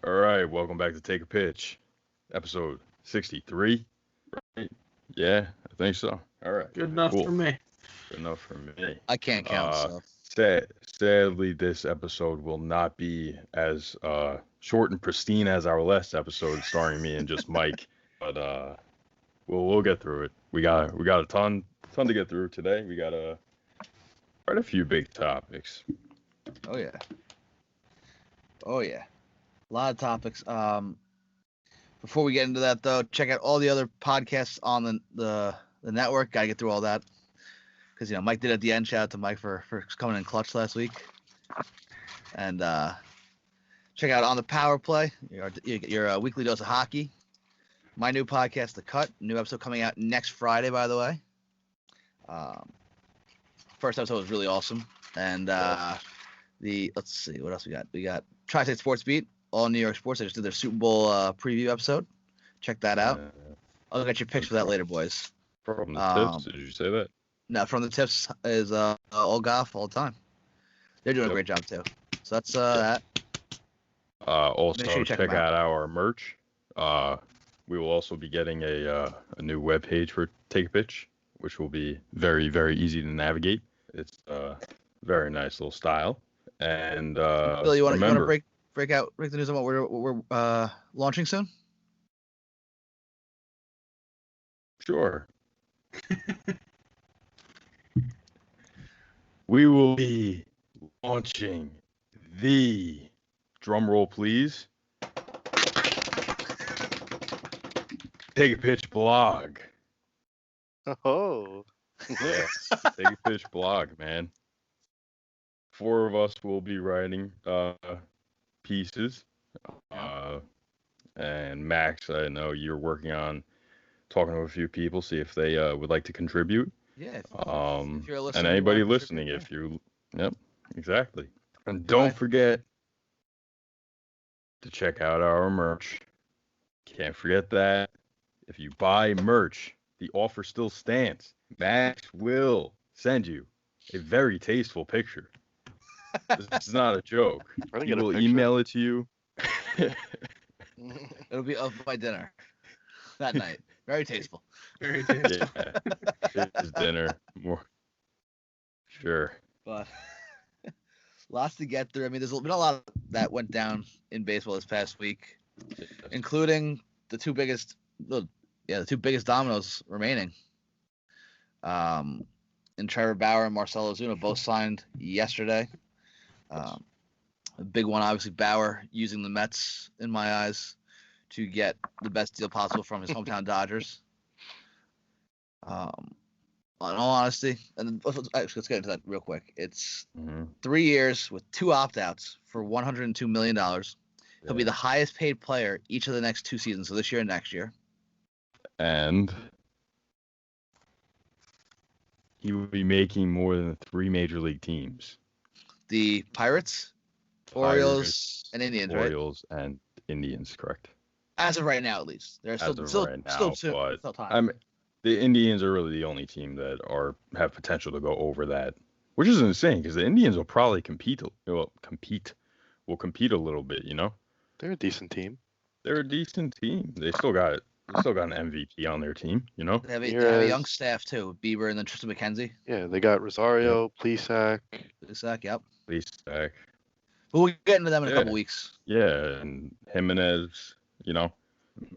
All right, welcome back to Take a Pitch, episode 63. Right? Yeah, I think so. All right. Good enough for me. Good enough for me. I can't count, so. Sadly, this episode will not be as short and pristine as our last episode, starring me and just Mike. But we'll get through it. We got a ton to get through today. We got quite a few big topics. Oh yeah. A lot of topics. Before we get into that, though, check out all the other podcasts on the network. Gotta get through all that because Mike did at the end. Shout out to Mike for coming in clutch last week. And check out On the Power Play, your weekly dose of hockey. My new podcast, The Cut, new episode coming out next Friday, by the way. First episode was really awesome, and let's see what else we got. We got Tri-State Sports Beat, all New York sports. I just did their Super Bowl preview episode. Check that out. I'll get your picks for that later, boys. From the tips, did you say that? No, From the Tips is all golf all the time. They're doing a great job too. So that's that. Also, sure check out our merch. We will also be getting a new webpage for Take a Pitch, which will be very, very easy to navigate. It's a very nice little style. And Bill, you want to break the news on what we're launching soon? Sure. We will be launching the drum roll, please. Take a Pitch blog. Oh. Yeah, Take a Pitch blog, man. 4 of us will be writing pieces. And Max, I know you're working on talking to a few people, see if they would like to contribute. Yeah. If you're listening, and anybody listening, if you, yep, exactly. And don't forget to check out our merch. Can't forget that. If you buy merch, the offer still stands. Max will send you a very tasteful picture. This is not a joke. He will email it to you. It'll be up by dinner that night. Very tasteful. Very tasteful. Yeah. His dinner. More. Sure. But lots to get through. I mean, there's been a lot that went down in baseball this past week, including the two biggest dominoes remaining. And Trevor Bauer and Marcell Ozuna both signed yesterday. A big one, obviously, Bauer using the Mets, in my eyes, to get the best deal possible from his hometown Dodgers. In all honesty, and let's get into that real quick. It's 3 years with 2 opt-outs for $102 million. He'll be the highest paid player each of the next 2 seasons, so this year and next year. And he will be making more than 3 major league teams. The Pirates, Orioles, and Indians, right? Orioles and Indians, correct. As of right now, at least. There's still time. The Indians are really the only team that have potential to go over that, which is insane because the Indians will probably compete a little bit, They're a decent team. They're a decent team. They still got an MVP on their team, They have a young staff too, Bieber and then Tristan McKenzie. Yeah, they got Rosario, Plesac. Yep. Plesac. But we'll get into them in a couple weeks. Yeah, and Jimenez,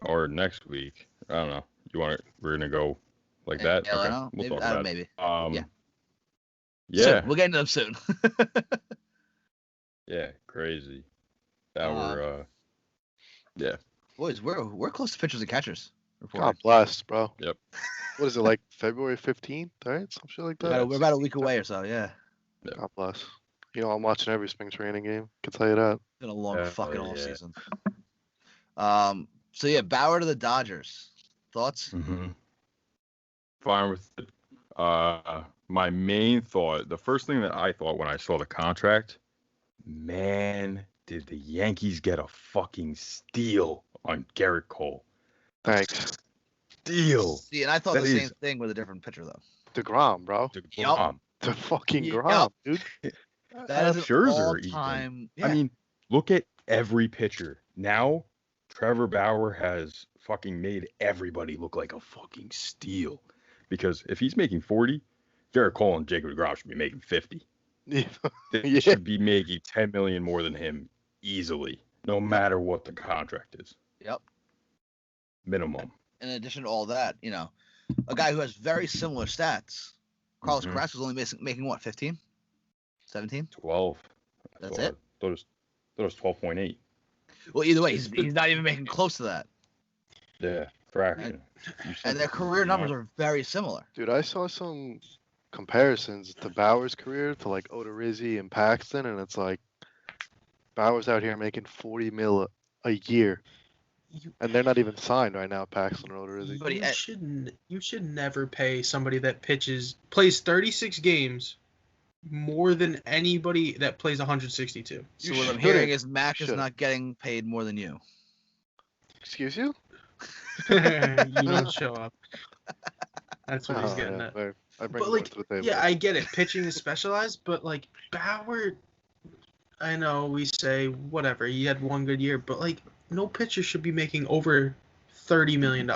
or next week. I don't know. We're gonna go like that. Yeah, okay. We'll talk about maybe. Yeah. Soon. We'll get into them soon. Yeah, crazy. That Boys, we're close to pitchers and catchers. God bless, bro. Yep. What is it, like February 15th, right? Some shit like that? We're about a week away or so, yeah. God bless. I'm watching every spring training game. Can tell you that. It's been a long fucking off season. So yeah, Bauer to the Dodgers. Thoughts? Fine with it. My main thought, the first thing that I thought when I saw the contract, man, did the Yankees get a fucking steal on Garrett Cole? Thanks. Steal. See, and I thought the same thing with a different pitcher though. DeGrom, bro. The fucking Grom, dude. That is Scherzer all-time. I mean, look at every pitcher Now, Trevor Bauer has fucking made everybody look like a fucking steal. Because if he's making 40, Garrett Cole and Jacob deGrom should be making 50. Yeah. They Yeah. should be making 10 million more than him easily, no matter what the contract is. Yep. Minimum. In addition to all that, you know, a guy who has very similar stats, Carlos Carrasco, was only making what, 15? 17? 12. That's it? Thought it was 12.8. Well, either way, he's not even making close to that. Yeah, fraction. And their career numbers are very similar. Dude, I saw some comparisons to Bauer's career to like Odorizzi and Paxton, and it's like Bauer's out here making 40 mil a year, and they're not even signed right now, Paxton or Odorizzi. But you should never pay somebody that plays 36 games more than anybody that plays 162. So what I'm hearing is Mac is not getting paid more than you. Excuse you? You don't show up. That's what he's getting at. I bring But more to the table. yeah, I get it. Pitching is specialized, but like Bauer, I know we say whatever. He had one good year, but like no pitcher should be making over $30 million.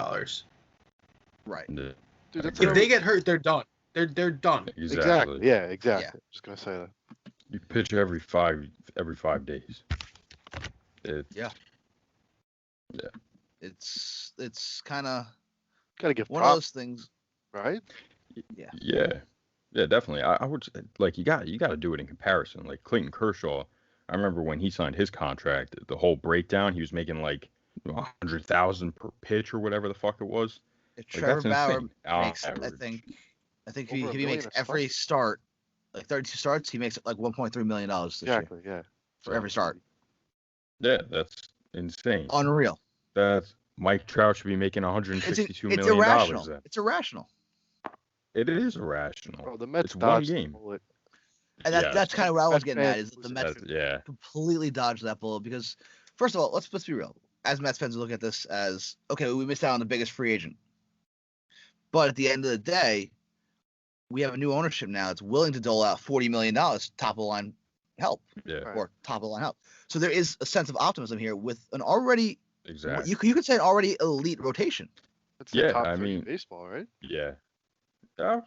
Right. Dude, that's If they get hurt, they're done. They're done. Exactly. Yeah, exactly. Yeah. Just gonna say that. You pitch every 5 days. It's kind of Gotta give one of props, those things. right? Yeah, definitely. I would like you got to do it in comparison. Like Clayton Kershaw, I remember when he signed his contract, the whole breakdown, he was making like 100,000 per pitch or whatever the fuck it was. If Like, Trevor that's Bauer insane. makes, Average. I think Over if $1 he million makes a every start, like 32 starts, he makes like $1.3 million this year Exactly. Yeah. for every start. Yeah, that's insane. Unreal. That's Mike Trout should be making 162 It's million irrational. dollars. It's irrational. It is irrational. Bro, the Mets It's one dodged the game. bullet. And Yeah. that's kind of what I was Mets getting at, fans is that the lose Mets Yeah, completely dodged that bullet because, first of all, let's be real. As Mets fans, we look at this as, okay, we missed out on the biggest free agent. But at the end of the day, we have a new ownership now that's willing to dole out $40 million top of the line help yeah, Right. or top of the line help. So there is a sense of optimism here with an already, exactly. you could say an already elite rotation. That's Yeah, the top I 30 mean- baseball, right? Yeah. Yeah.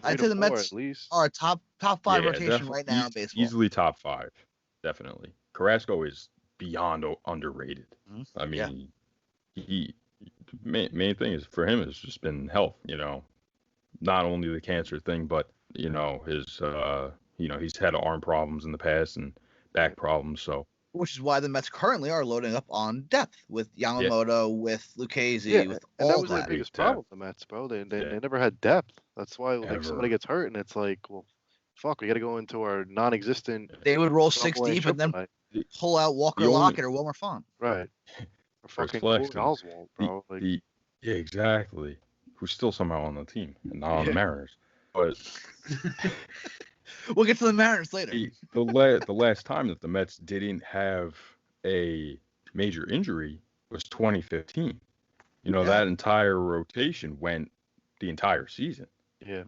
I'd 3 to say the 4 Mets at least. are a top 5 Yeah, rotation right now in baseball. Easily top 5, definitely. Carrasco is beyond underrated. Mhm. I Yeah. mean, he main thing is for him has just been health. You know, not only the cancer thing, but you know his he's had arm problems in the past and back problems. So Which is why the Mets currently are loading up on depth with Yamamoto, with Lucchesi, Yeah, with and that all was their that. biggest Big problem with the Mets, bro. They Yeah. never had depth. That's why like Ever. somebody gets hurt and it's like, well, fuck, we got to go into our non-existent. They would roll 6 double A, deep and then triple pull out Walker The only- Lockett or Wilmer Font. A. Right. Or First fucking flex, Corey Oswalt, bro. Like, yeah, exactly. Who's still somehow on the team and not on the Yeah. Mariners. But We'll get to the Mariners later. the last time that the Mets didn't have a major injury was 2015. You know, Yeah. that entire rotation went the entire season, yeah.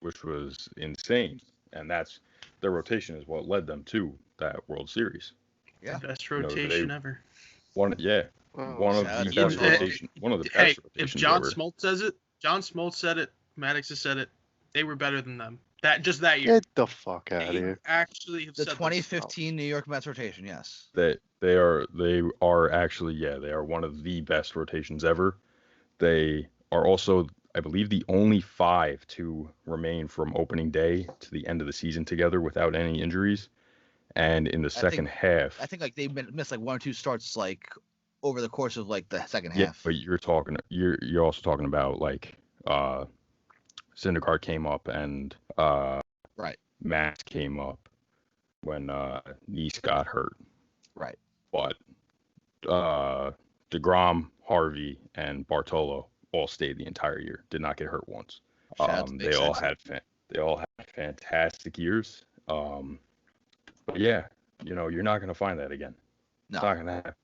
which was insane. And that's their rotation is what led them to that World Series. Yeah. Best know, rotation ever. One of the shout out best to John Smoltz. rotation, one of the Hey, best if rotations John ever. Smoltz says it, John Smoltz said it, Maddox has said it, they were better than them. That year. Get the fuck out of They here. actually have The said 2015 New York Mets rotation, yes. They are actually they are one of the best rotations ever. They are also, I believe, the only 5 to remain from opening day to the end of the season together without any injuries. And in the second half, I think like they missed like 1 or 2 starts like over the course of like the second yeah, half. but you're also talking about like Syndergaard came up and Right. Matt came up when Nice got hurt. Right. But DeGrom, Harvey, and Bartolo all stayed the entire year. Did not get hurt once. Shout out to Big They all Sexy. had fantastic years. But yeah, you know, you're not gonna find that again. No. It's not gonna happen.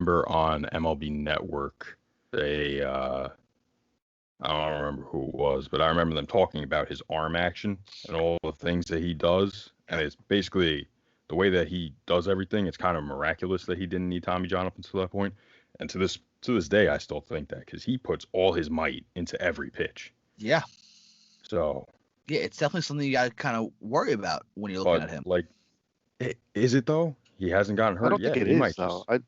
remember on MLB Network, I don't remember who it was, but I remember them talking about his arm action and all the things that he does. And it's basically the way that he does everything. It's kind of miraculous that he didn't need Tommy John up until that point. And to this day, I still think that because he puts all his might into every pitch. Yeah. So. Yeah, it's definitely something you got to kind of worry about when you're looking at him. Like, is it though? He hasn't gotten hurt I don't yet. think it is though. I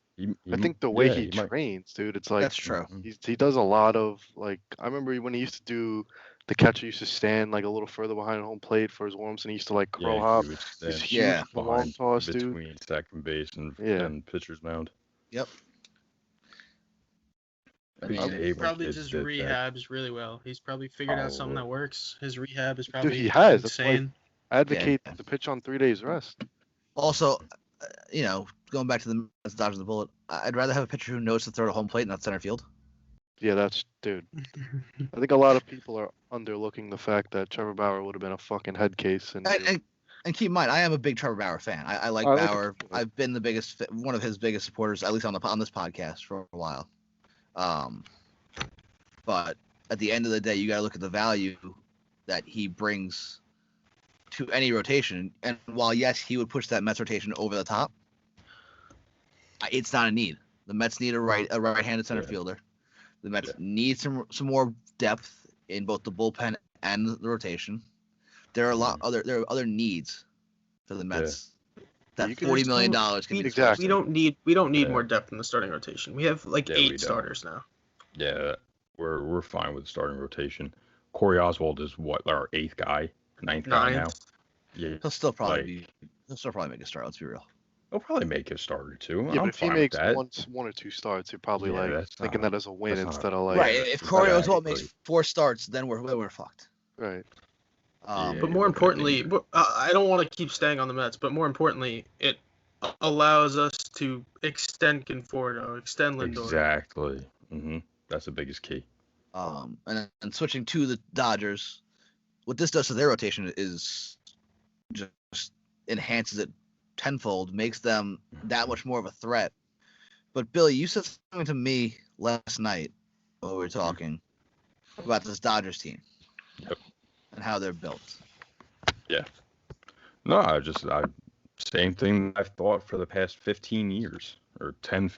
think the way he trains, dude, it's like that's true. He does a lot of like. I remember when he used to do. The catcher used to stand like a little further behind home plate for his warm-ups, and he used to like curl hop. He's huge long toss, dude. Between second base and pitcher's mound. Yep. He probably just rehabs really well. He's probably figured out something that works. His rehab is probably insane. Advocate the pitch on 3 days rest. Also, going back to the Mets, dodging the bullet, I'd rather have a pitcher who knows to throw to home plate, not center field. Yeah, dude. I think a lot of people are underlooking the fact that Trevor Bauer would have been a fucking head case. And keep in mind, I am a big Trevor Bauer fan. I like Bauer. I've been one of his biggest supporters, at least on this podcast for a while. But at the end of the day, you got to look at the value that he brings to any rotation. And while yes, he would push that Mets rotation over the top, it's not a need. The Mets need a right-handed center fielder. The Mets need some more depth in both the bullpen and the rotation. There are other needs for the Mets. That $40 million can be exactly. We don't need more depth in the starting rotation. We have like 8 starters now. Yeah, we're fine with the starting rotation. Corey Oswald is our 8th guy, 9th guy now. Yeah, he'll still probably make a start. Let's be real. He'll probably make a start or two. Yeah, but if he makes one or two starts, you're probably thinking that as a win instead of like. Right. If Corey Oswald makes 4 starts, then we're fucked. Right. But more importantly, I don't want to keep staying on the Mets, but more importantly, it allows us to extend Conforto, extend Lindor. Exactly. That's the biggest key. And switching to the Dodgers, what this does to their rotation is just enhances it tenfold, makes them that much more of a threat. But Billy, you said something to me last night when we were talking about this Dodgers team. Yep. And how they're built. Yeah. No, same thing I've thought for the past 15 years or 10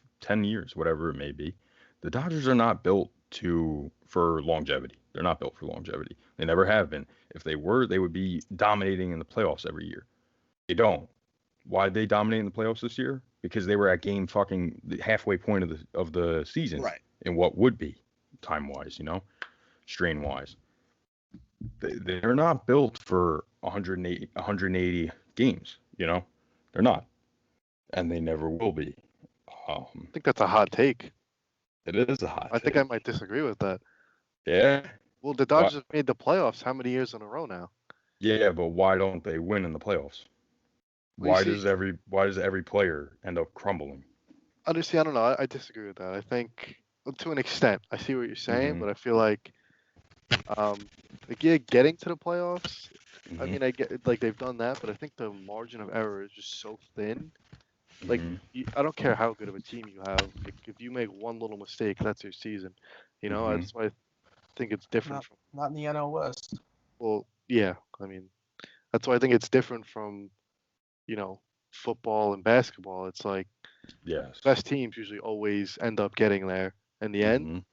years, whatever it may be. The Dodgers are not built for longevity. They're not built for longevity. They never have been. If they were, they would be dominating in the playoffs every year. They don't. Why did they dominate in the playoffs this year? Because they were at the halfway point of the season. Right. In what would be time-wise, strain-wise. They're not built for 180 games, They're not. And they never will be. I think that's a hot take. It is a hot take. I think I might disagree with that. Yeah? Well, the Dodgers have made the playoffs how many years in a row now? Yeah, but why don't they win in the playoffs? Why does every player end up crumbling? Honestly, I don't know. I disagree with that. I think to an extent, I see what you're saying, but I feel like getting to the playoffs. I mean, I get like they've done that, but I think the margin of error is just so thin. Like, I don't care how good of a team you have. Like, if you make one little mistake, that's your season. That's why I think it's different. Not in the NL West. Well, yeah. I mean, that's why I think it's different from, football and basketball. It's like, best teams usually always end up getting there in the end.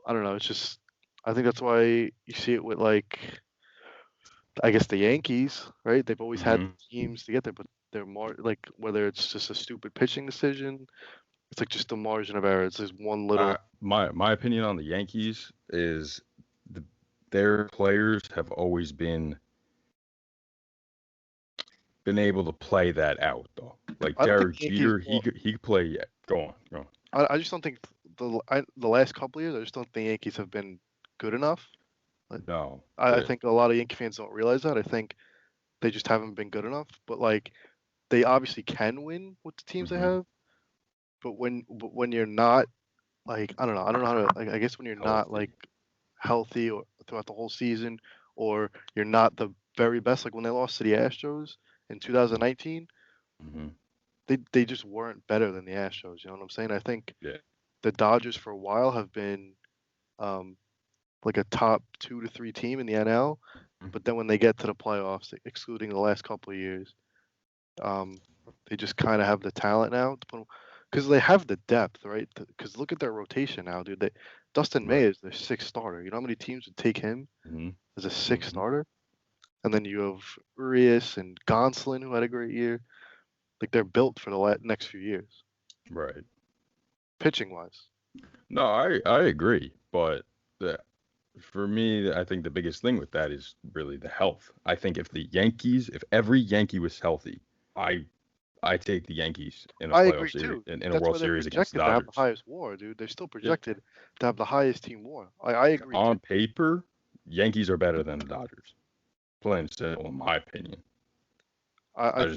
I don't know. It's just, I think that's why you see it with like, I guess the Yankees, right? They've always had teams to get there, but they're more like whether it's just a stupid pitching decision, it's like just the margin of error. It's just one little. My opinion on the Yankees is their players have always been able to play that out though. Like Derek Jeter, he could play. Yeah, go on. I just don't think the last couple of years. I just don't think Yankees have been good enough. No. I think a lot of Yankee fans don't realize that. I think they just haven't been good enough. But like, they obviously can win with the teams they have. But when you're not, like, I don't know how to, like, I guess when you're not like healthy or throughout the whole season, or you're not the very best, like when they lost to the Astros in 2019, they just weren't better than the Astros. You know what I'm saying? I think Yeah. the Dodgers for a while have been like a top 2 to 3 team in the NL, but then when they get to the playoffs, excluding the last couple of years, they just kind of have the talent now to put because they have the depth, right? Because look at their rotation now, dude. Dustin May is their 6th starter. You know how many teams would take him as a 6th starter? And then you have Urias and Gonsolin, who had a great year. Like they're built for the next few years, Right. pitching wise. No, I agree, but for me, I think the biggest thing with that is really the health. I think if every Yankee was healthy, I take the Yankees in a I playoff agree series, too. in a That's World why they're Series against the projected to have the Dodgers. highest WAR, dude. They're still projected to have the highest team WAR. I agree. On paper, Yankees are better than the Dodgers. Plain and simple, in my opinion. I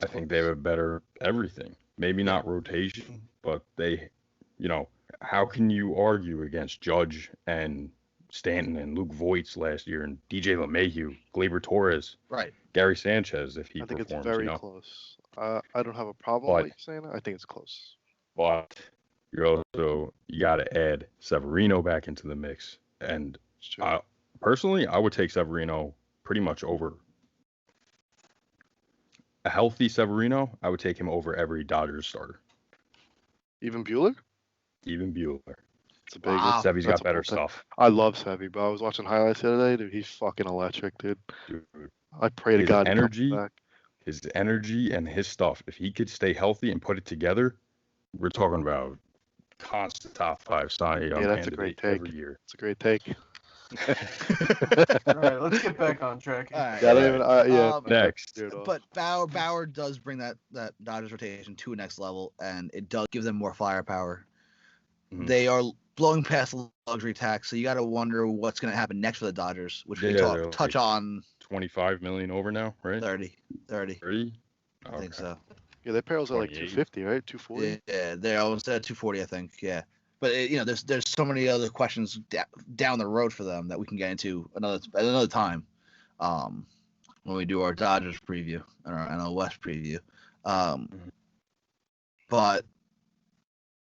think they have a better everything. Maybe not rotation, but they, how can you argue against Judge and Stanton and Luke Voits last year and DJ LeMahieu, Gleyber Torres, Right. Gary Sanchez if he I think performs, it's very close. I don't have a problem with what you're saying. I think it's close. But you got to add Severino back into the mix, and personally, I would take Severino pretty much over a healthy Severino. I would take him over every Dodgers starter. Even Buehler? Even Buehler. It's a big. Wow. Sevy's got better stuff. I love Sevy, bro. I was watching highlights the other day, dude. He's fucking electric, dude. I pray to God he comes back. His energy and his stuff. If he could stay healthy and put it together, we're talking about constant top 5 Cy Young that's a great take. every year. It's a great take. All right, let's get back on track. All right. Next. But Bauer does bring that Dodgers rotation to a next level, and it does give them more firepower. Mm-hmm. They are blowing past the luxury tax, so you got to wonder what's going to happen next for the Dodgers, which we touch on. 25 million over now, right? 30. 30? I think so. Yeah, their payrolls are like 250, right? 240. Yeah, they're almost at 240, I think. Yeah, but there's so many other questions down the road for them that we can get into another time, when we do our Dodgers preview and our NL West preview. But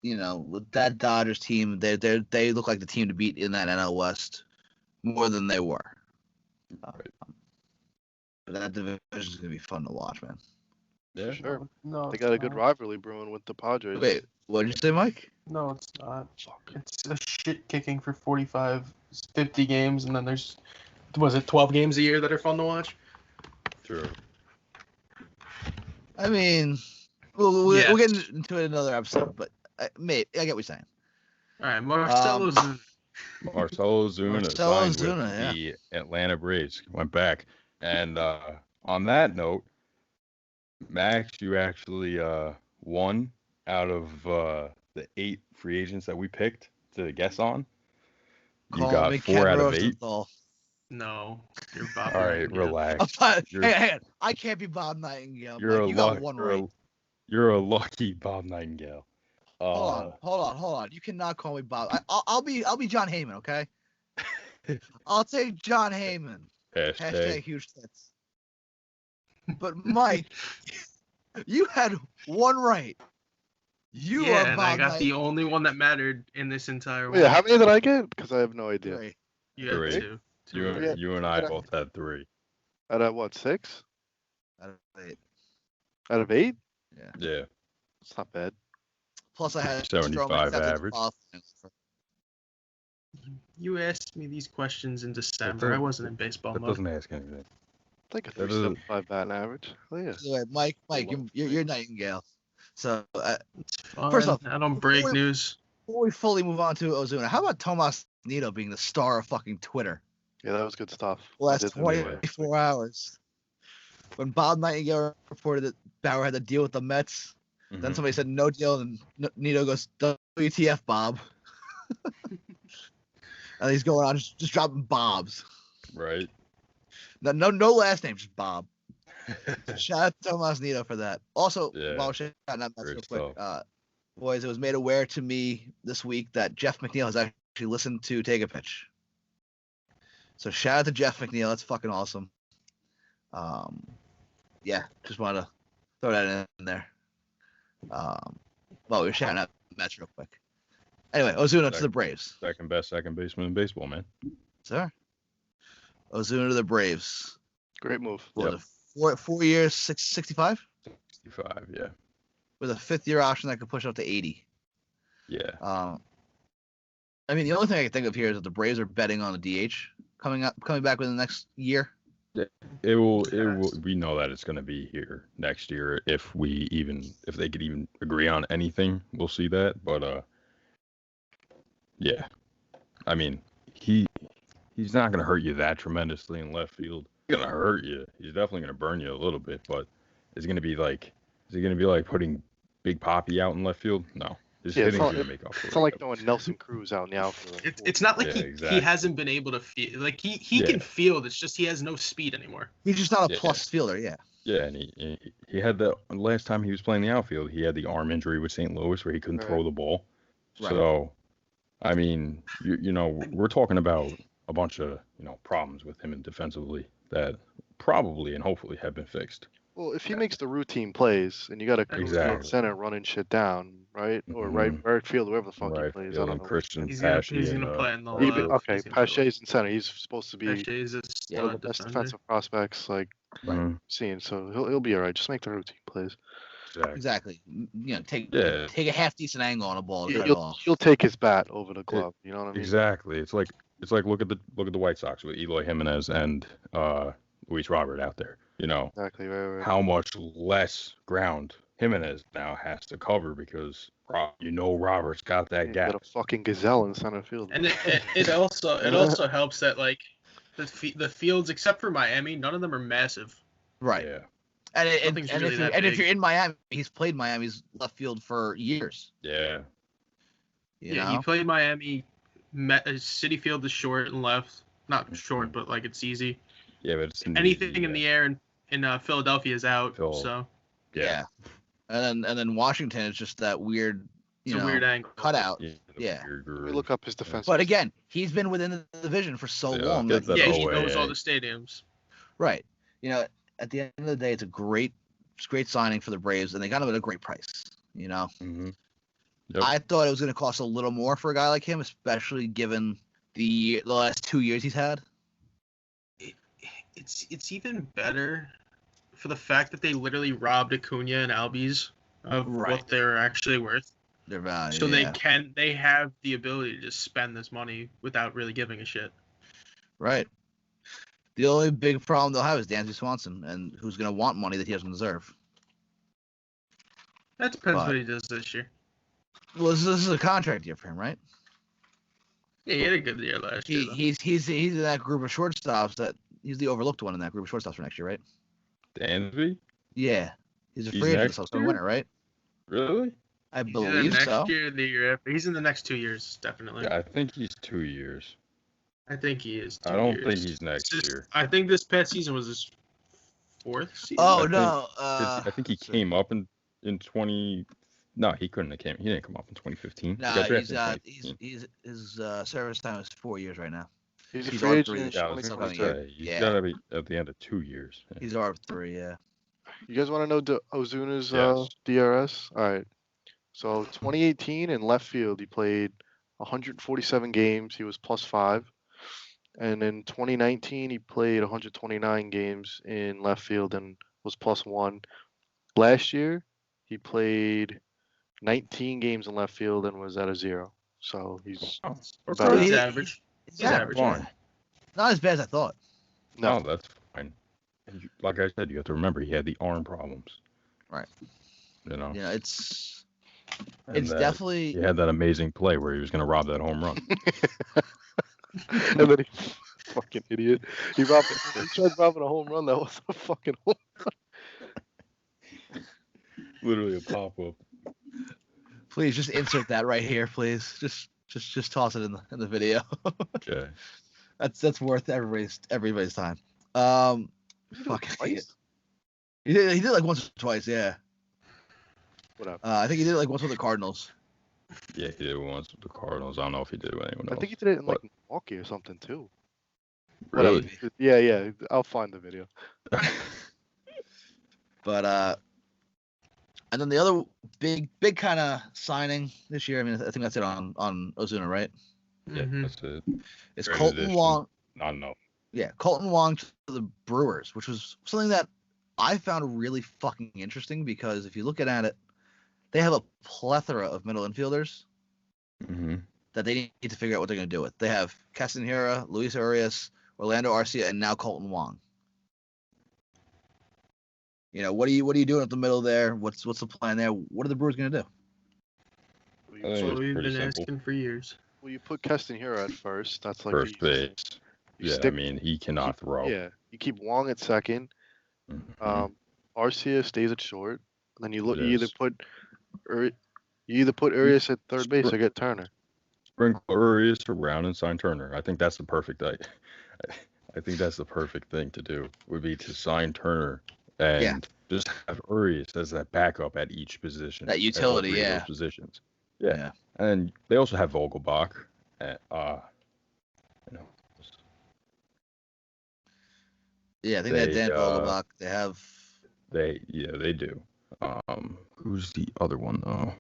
with that Dodgers team, they look like the team to beat in that NL West more than they were. But that division is gonna be fun to watch, man. Yeah, sure. No, they got a good rivalry brewing with the Padres. Wait, what did you say, Mike? No, it's not. It's a shit kicking for 45, 50 games, and then there's 12 games a year that are fun to watch? True. I mean, we'll get into it in another episode, but mate, I get what you're saying. All right, Marcell Ozuna. Marcell Ozuna signed with the Atlanta Braves. Went back. And on that note, Max, you actually won out of the 8 free agents that we picked to guess on. You got 4 out of 8. No, you're Bob. All right, relax. Hang on. I can't be Bob Nightingale. You got one right. You're a lucky Bob Nightingale. Hold on. You cannot call me Bob. I'll be John Heyman, okay? I'll take John Heyman. Hashtag huge tits. But Mike, you had one right. You are Bob and I got Nightingale. the only one that mattered in this entire. Yeah, how many did I get? Because I have no idea. 3. You had 2. You and I both had 3. Out of what, 6? Out of 8. Out of 8? Yeah. It's not bad. Plus, I had 75 average. You asked me these questions in December. I wasn't in baseball mode. That doesn't ask anything. I think a 375 batting average. Oh, yeah. Anyway, Mike, you're Nightingale. So, first off, I don't break news. Before we fully move on to Ozuna, how about Tomas Nido being the star of fucking Twitter? Yeah, that was good stuff. The last 24 hours. When Bob Nightingale reported that Bauer had to deal with the Mets, then somebody said no deal, and Nido goes, WTF, Bob. And he's going on just dropping Bobs. Right. No last name, just Bob. Shout out to Tomas Nido for that. Also, while shouting out Mets real quick, boys, it was made aware to me this week that Jeff McNeil has actually listened to Take a Pitch. So shout out to Jeff McNeil. That's fucking awesome. Just want to Throw that in there. Well, we're shouting out Mets real quick. Anyway, Ozuna to the Braves. Second best second baseman in baseball, man. Sir. Ozuna to the Braves. Great move. What was it, 4 years, 65? 65, yeah. With a 5th-year option that could push up to 80. Yeah. I mean, the only thing I can think of here is that the Braves are betting on a DH coming back within the next year. It will. We know that it's going to be here next year if they could even agree on anything. We'll see that, but yeah. I mean, he's not going to hurt you that tremendously in left field. He's going to hurt you. He's definitely going to burn you a little bit, but is it going to be like putting Big Papi out in left field? No. His hitting's going to make up for it. It's not like throwing Nelson Cruz out in the outfield. It's not like exactly. he hasn't been able to feel. Like he can field. It's just he has no speed anymore. He's just not a plus fielder. Yeah. Yeah, and he had the last time he was playing the outfield, he had the arm injury with St. Louis where he couldn't throw the ball. Right. So, I mean, you know, we're talking about a bunch of problems with him and defensively that probably and hopefully have been fixed. Well, if he makes the routine plays and you got a center running shit down, right? Or right field, wherever the fuck he plays. I don't know. Christian He's Pache going to play in the left. Okay, Pache's in center. He's supposed to be one of the best defensive prospects seeing. So he'll be all right. Just make the routine plays. Exactly. You know, take a half decent angle on a ball. He'll take his bat over the glove. You know what I mean? Exactly. It's like look at the White Sox with Eloy Jimenez and Luis Robert out there. You know, exactly, right. How much less ground Jimenez now has to cover because Robert's got that gap. Got a fucking gazelle in center field. And it also helps that like the fields except for Miami, none of them are massive. Right. Yeah. And if you're in Miami, he's played Miami's left field for years. Yeah. He played Miami. City Field is short and left, not short, but like it's easy. Yeah, but it's anything in the air in Philadelphia is out. So yeah. And then Washington is just that weird, weird angle cutout. Yeah. We look up his defense. But again, he's been within the division for so long. He knows all the stadiums. Right. At the end of the day, it's a great signing for the Braves, and they got him at a great price. Mm-hmm. Yep. I thought it was going to cost a little more for a guy like him, especially given the last 2 years he's had. It's even better for the fact that they literally robbed Acuna and Albies of what they're actually worth. Their value. So they have the ability to just spend this money without really giving a shit. Right. The only big problem they'll have is Dansby Swanson, and who's going to want money that he doesn't deserve. That depends what he does this year. Well, this is a contract year for him, right? Yeah, he had a good year last year. He's in that group of shortstops that he's the overlooked one in that group of shortstops for next year, right? Dansby? Yeah, he's a free agent, so he's going to win it, right? Really? I believe so. Next year, the year after. He's in the next 2 years, definitely. Yeah, I think he's 2 years. I think he is. I don't think he's next year. I think this past season was his 4th season. Oh no! I think he came up in 20. No, he couldn't have came. He didn't come up in 2015. No, his service time is 4 years right now. He's a free agent. He's got to be at the end of 2 years. Yeah. He's R3, yeah. You guys want to know Ozuna's DRS? All right. So 2018 in left field, he played 147 games. He was +5. And in 2019, he played 129 games in left field and was +1. Last year, he played 19 games in left field and was at a 0. So he's average. He's average. Fine. Not as bad as I thought. No, that's fine. And like I said, you have to remember he had the arm problems. Right. Yeah, it's definitely. He had that amazing play where he was going to rob that home run. And then he fucking idiot. He tried robbing a home run. That was a fucking home run. Literally a pop-up. Please just insert that right here, please. Just toss it in the video. Okay. That's worth everybody's time. Fucking idiot. He did it like once or twice, yeah. What up? I think he did it like once with the Cardinals. Yeah, he did it once with the Cardinals. I don't know if he did it with anyone else. I think he did it in like Milwaukee or something too. Really? Yeah. I'll find the video. But And then the other big kind of signing this year, I mean, I think that's it on Ozuna, right? Yeah, that's it. It's Great Colton addition. Wong. Not enough. Yeah, Colton Wong to the Brewers, which was something that I found really fucking interesting because if you look at it, they have a plethora of middle infielders that they need to figure out what they're going to do with. They have Castanheira, Luis Urias, Orlando Arcia, and now Colton Wong. You know, what are you doing at the middle there? What's the plan there? What are the Brewers going to do? That's what we've been asking for years. Well, you put Castanheira at first. That's like first base. Yeah, I mean, he cannot throw. Yeah, you keep Wong at second. Arcia stays at short. Then you either put Urias at third base or get Turner. Sprinkle Urias around and sign Turner. I think that's the perfect. I think that's the perfect thing to do. Would be to sign Turner and just have Urias as that backup at each position. That utility, those positions. Yeah. And they also have Vogelbach. Yeah, I think they had Dan Vogelbach. They do. Who's the other one though?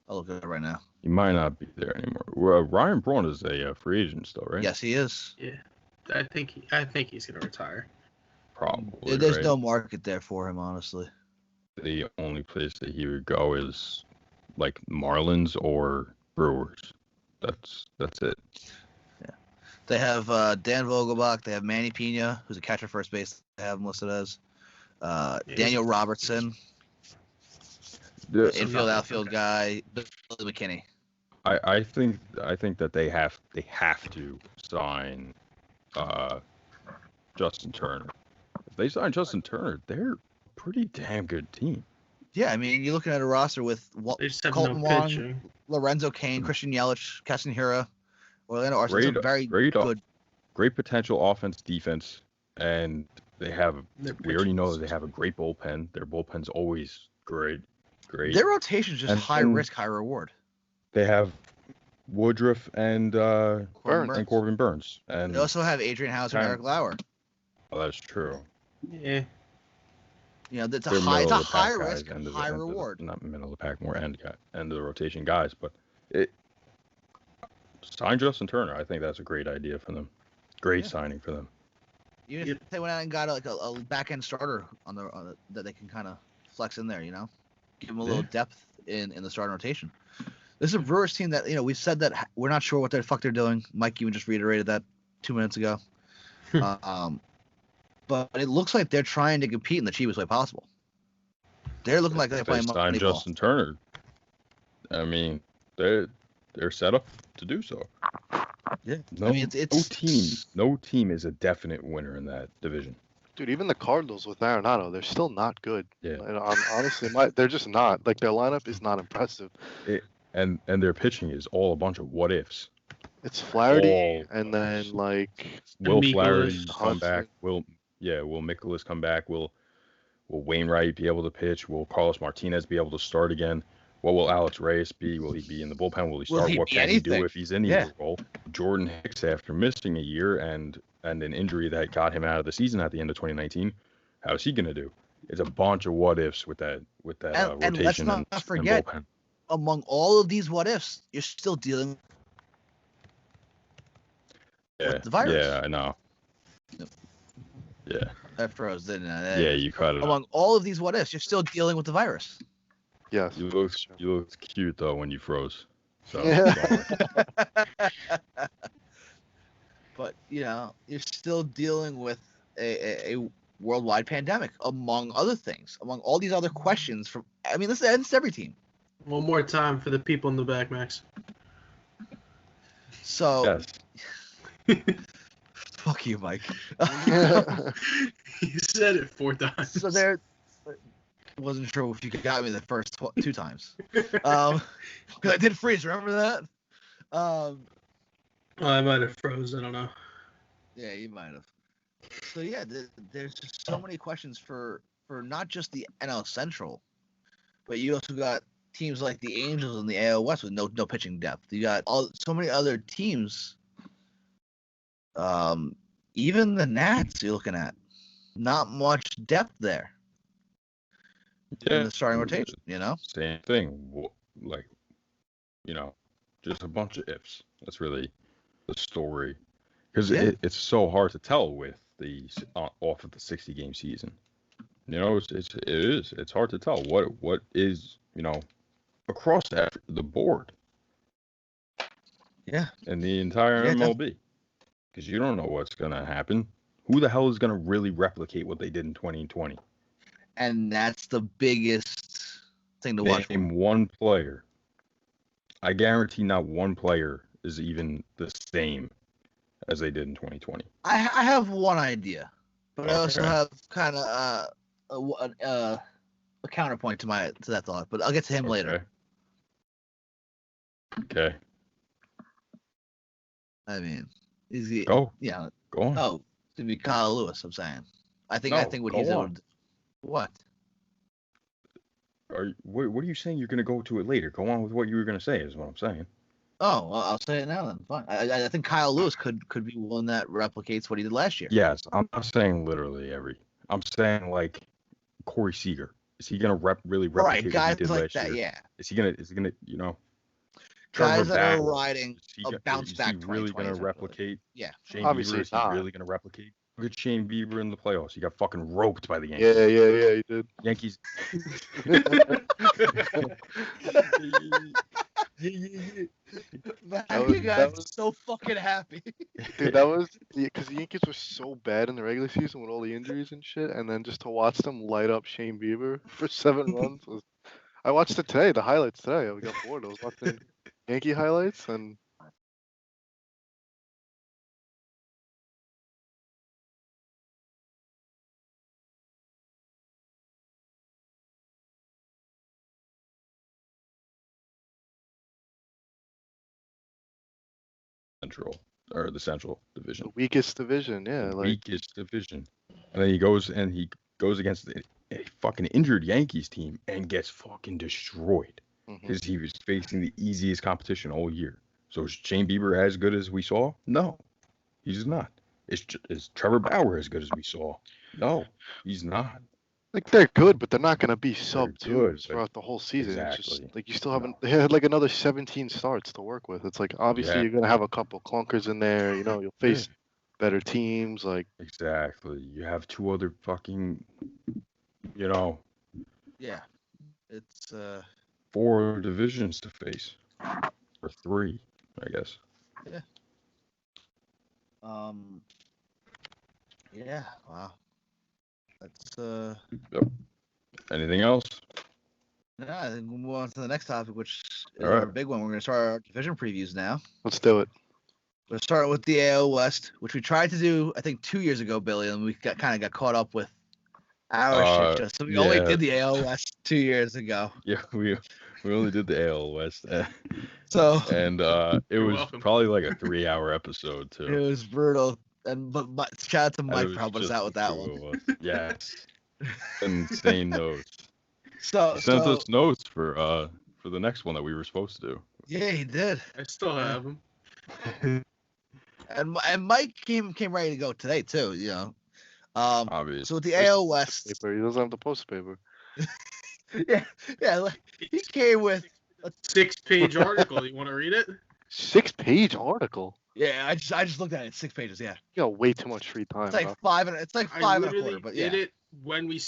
I'll look at it right now. He might not be there anymore. Well, Ryan Braun is a free agent still, right? Yes, he is. Yeah, I think he's gonna retire. Probably. There's no market there for him, honestly. The only place that he would go is like Marlins or Brewers. That's it. Yeah. They have Dan Vogelbach. They have Manny Pena, who's a catcher first base. They have him listed as Daniel Robertson, infield outfield guy, Billy McKinney. I think that they have to sign Justin Turner. If they sign Justin Turner, they're a pretty damn good team. Yeah, I mean, you're looking at a roster with Colton Wong, Lorenzo Cain, Christian Yelich, Castanheira, Orlando Arcia. Very good. Great potential offense, defense, and we already know that they have a great bullpen. Their bullpen's always great. Their rotation's just high risk, high reward. They have Woodruff and Corbin Burns. And they also have Adrian Hauser and Eric Lauer. Oh, that's true. Yeah. You know, it's a high risk, high reward. Not middle of the pack, more end of the rotation guys. But sign Justin Turner. I think that's a great idea for them. Great signing for them. Even if they went out and got a back end starter on that they can kind of flex in there, you know, give them a little depth in the starting rotation. This is a Brewers team that, you know, we've said that we're not sure what the fuck they're doing. Mike even just reiterated that 2 minutes ago. But it looks like they're trying to compete in the cheapest way possible. They're looking like they're playing Moneyball. Justin Turner. I mean, they're set up to do so. Yeah. No, I mean, no team is a definite winner in that division. Dude, even the Cardinals with Arenado, they're still not good. Yeah. And honestly, they're just not. Like, their lineup is not impressive. And their pitching is all a bunch of what ifs. It's Flaherty, and then like will Flaherty come back? Will Mikolas come back? Will Wainwright be able to pitch? Will Carlos Martinez be able to start again? What will Alex Reyes be? Will he be in the bullpen? Will he start? What can he do if he's in the role? Jordan Hicks, after missing a year and an injury that got him out of the season at the end of 2019, how is he going to do? It's a bunch of what ifs with that rotation and let's not forget, bullpen. Among all of these what ifs, you're still dealing with the virus. Yeah, I know. Yep. Yeah. That froze, didn't it? Yeah, you cut it. Among all of these what ifs, you're still dealing with the virus. Yes. You looked cute though when you froze. So. But you know, you're still dealing with a worldwide pandemic, among other things, among all these other questions. This ends every team. One more time for the people in the back, Max. So. Yes. Fuck you, Mike. You said it 4 times. So there. Wasn't sure if you got me the first 2 times. Because I did freeze. Remember that? I might have froze. I don't know. Yeah, you might have. So yeah, there's just so many questions for not just the NL Central, but you also got teams like the Angels and the AL West with no pitching depth. You got so many other teams. Even the Nats you're looking at, not much depth there. in the starting rotation, you know? Same thing. Like, just a bunch of ifs. That's really the story. Because it's so hard to tell with the off of the 60-game season. It's hard to tell what is, across the board. Yeah. In the entire MLB. Because you don't know what's going to happen. Who the hell is going to really replicate what they did in 2020? And that's the biggest thing to watch. Name one player. I guarantee not one player is even the same as they did in 2020. I have one idea, but I also have kind of a counterpoint to that thought. But I'll get to him later. Okay. I mean, go on. Oh, it's gonna be Kyle Lewis. I'm saying. I think what he's doing. What? What are you saying? You're gonna go to it later. Go on with what you were gonna say. Is what I'm saying. Oh, well, I'll say it now then. Fine. I think Kyle Lewis could be one that replicates what he did last year. Yes, I'm not saying literally I'm saying like Corey Seager. Is he gonna really replicate what he did like last that, year? Yeah. Is he gonna guys that are riding a bounce back? Is he really gonna replicate? Yeah. Shane Obviously Bieber, is he really gonna replicate? Look at Shane Bieber in the playoffs. He got fucking roped by the Yankees. Yeah, he did. Yankees. You guys are so fucking happy. Dude, that was because the Yankees were so bad in the regular season with all the injuries and shit, and then just to watch them light up Shane Bieber for 7 runs was. I watched it today, the highlights today. I got bored. I was watching Yankee highlights and. The Central Division. The weakest division, yeah. Weakest division. And then he goes against a fucking injured Yankees team and gets fucking destroyed. Because he was facing the easiest competition all year. So is Shane Bieber as good as we saw? No, he's not. Is Trevor Bauer as good as we saw? No, he's not. Like they're good, but they're not gonna be sub-2s throughout the whole season. Exactly. It's just like you still haven't. They had like another 17 starts to work with. It's like obviously you're gonna have a couple clunkers in there. You'll face better teams. Like exactly. You have 2 other fucking. Yeah. It's 4 divisions to face, or 3, I guess. Yeah. Yeah. Wow. That's Yep. Anything else? No, I think we'll move on to the next topic, which is our big one. We're going to start our division previews now. Let's do it. We'll start with the AL West, which we tried to do, I think, 2 years ago, Billy, and we kind of got caught up with our shit. So we only did the AL West 2 years ago. Yeah, we only did the AL West. So and it was probably like a 3-hour episode too. It was brutal. But shout out to Mike for helping us out with that one. Yes. Insane notes. So he sent us notes for the next one that we were supposed to do. Yeah, he did. I still have them. and Mike came ready to go today too. Obviously. So with the AL West, paper. He doesn't have the post paper. yeah. Like, he came with a 6-page article. You want to read it? 6-page article. Yeah, I just looked at it. 6 pages. Yeah. You got way too much free time. It's like 5 and it's like 5 and a quarter. But did it when we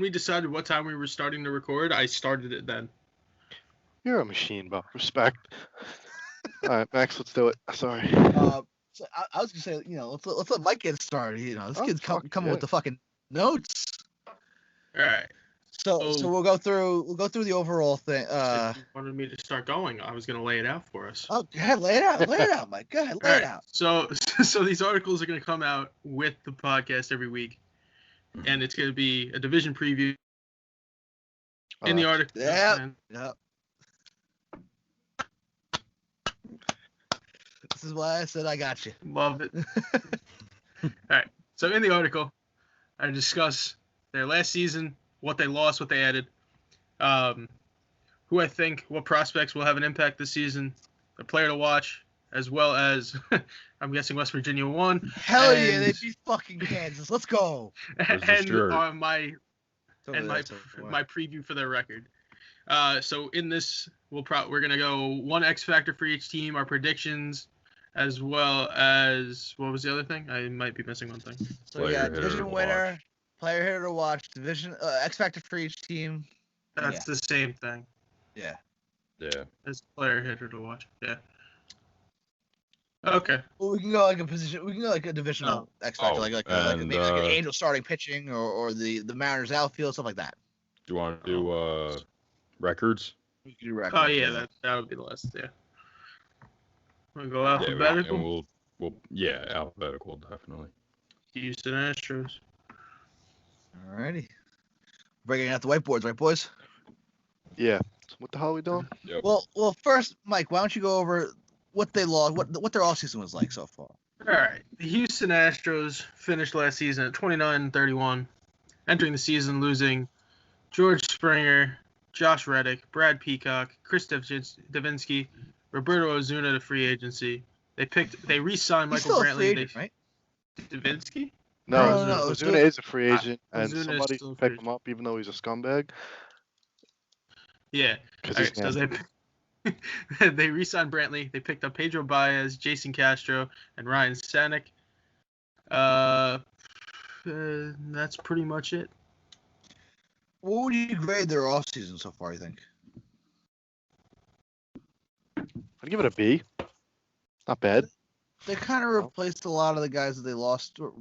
decided what time we were starting to record. I started it then. You're a machine, Bob. Respect. All right, Max, let's do it. Sorry. So I was gonna say, let's let Mike get started. This kid's coming with the fucking notes. All right. So we'll go through the overall thing. If you wanted me to start going, I was gonna lay it out for us. Oh, go ahead, lay it out, Mike. Go ahead, lay it out. So these articles are gonna come out with the podcast every week, and it's gonna be a division preview. In the article. Yeah. This is why I said I got you. Love it. All right. So in the article, I discuss their last season, what they lost, what they added, who I think, what prospects will have an impact this season, a player to watch, as well as, I'm guessing West Virginia won. Hell yeah, they beat fucking Kansas. Let's go. And and my preview for their record. So in this, we're gonna go one X factor for each team, our predictions, as well as what was the other thing? I might be missing one thing. So division winner, player hitter to watch, division X factor for each team. That's the same thing. Yeah. Yeah. As player hitter to watch. Yeah. Okay. Well, we can go like a position. We can go like a divisional X factor, maybe like an Angel starting pitching or the Mariners outfield, stuff like that. Do you want to do records? We can do records. Oh yeah, that would be the list. Yeah. We'll go alphabetical. We'll alphabetical definitely. Houston Astros. Alrighty. Breaking out the whiteboards, right, boys? Yeah. So what the hell are we doing? Yep. Well, first, Mike, why don't you go over what they lost, what their offseason was like so far? All right. The Houston Astros finished last season at 29-31, entering the season losing George Springer, Josh Reddick, Brad Peacock, Chris Devenski, Roberto Ozuna to free agency. They re-signed Michael Brantley. Free agent, right? Devenski? No, Ozuna is a free agent, and Ozuna somebody picked him up even though he's a scumbag. Yeah. Right, so they re-signed Brantley. They picked up Pedro Baez, Jason Castro, and Ryan Stanek. That's pretty much it. What would you grade their offseason so far, you think? I'd give it a B. Not bad. They kind of replaced a lot of the guys that they lost, a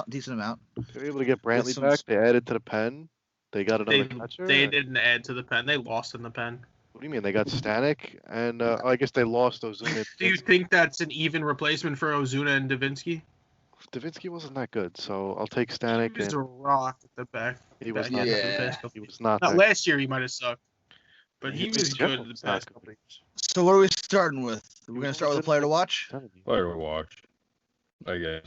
decent amount. They were able to get Brantley back. They added to the pen. They got another catcher. They didn't add to the pen. They lost in the pen. What do you mean? They got Stanek, and I guess they lost Ozuna. Do you think that's an even replacement for Ozuna and Devenski? Devenski wasn't that good, so I'll take Stanek. He was a rock at the back. He was not. He was not. Not last year. He might have sucked, but he was good in the past couple of years. So what are we starting with? We're gonna start with a player to watch. Player to watch, I guess.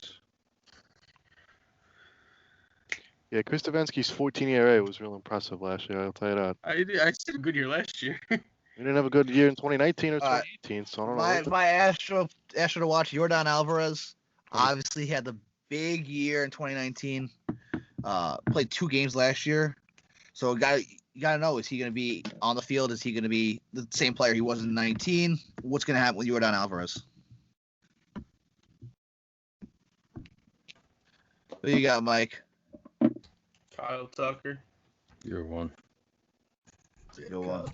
Yeah, Chris Devenski's 14 ERA was real impressive last year. I'll tell you that. I said a good year last year. He didn't have a good year in 2019 or 2018, so I don't know. My Astro to watch, Yordan Alvarez. Obviously, he had the big year in 2019. Played 2 games last year. So you gotta know, is he gonna be on the field? Is he gonna be the same player he was in 19? What's gonna happen with Yordan Alvarez? What do you got, Mike? Kyle Tucker. Year one. Go on.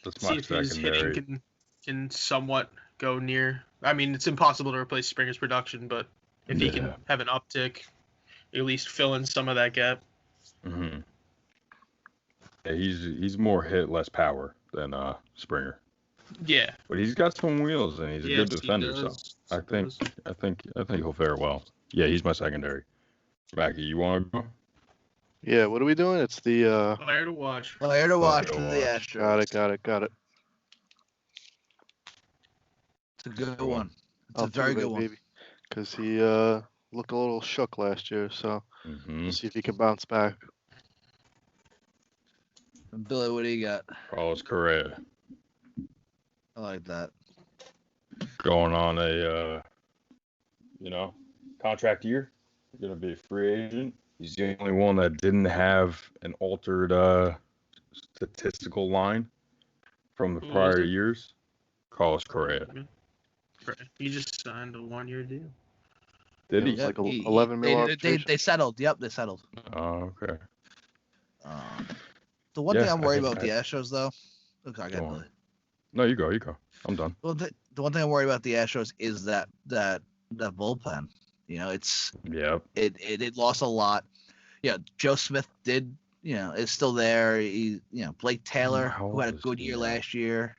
That's See my if his secondary. hitting can somewhat go near. I mean, it's impossible to replace Springer's production, but if he can have an uptick, at least fill in some of that gap. Mm-hmm. Yeah, he's more hit, less power than Springer. Yeah, but he's got some wheels and he's a good defender. So I think he'll fare well. Yeah, he's my secondary. Mackie, you want to go? Yeah, what are we doing? It's the player to watch. Player to watch for the Astros. Got it. It's a good one. It's a very good one. Because he looked a little shook last year, so we'll see if he can bounce back. Billy, what do you got? Carlos Correa. I like that. Going on a contract year. Going to be a free agent. He's the only one that didn't have an altered statistical line from the prior years. Carlos Correa. He just signed a 1-year deal. Did he? Like 11 million. They settled. Yep, they settled. Oh, okay. The one thing I'm worried about with the Astros, though. Okay, I got Billy. No, you go. I'm done. Well, the one thing I'm worried about the Astros is that bullpen. You know, it lost a lot. Yeah, Joe Smith is still there. Blake Taylor, who had a good year last year.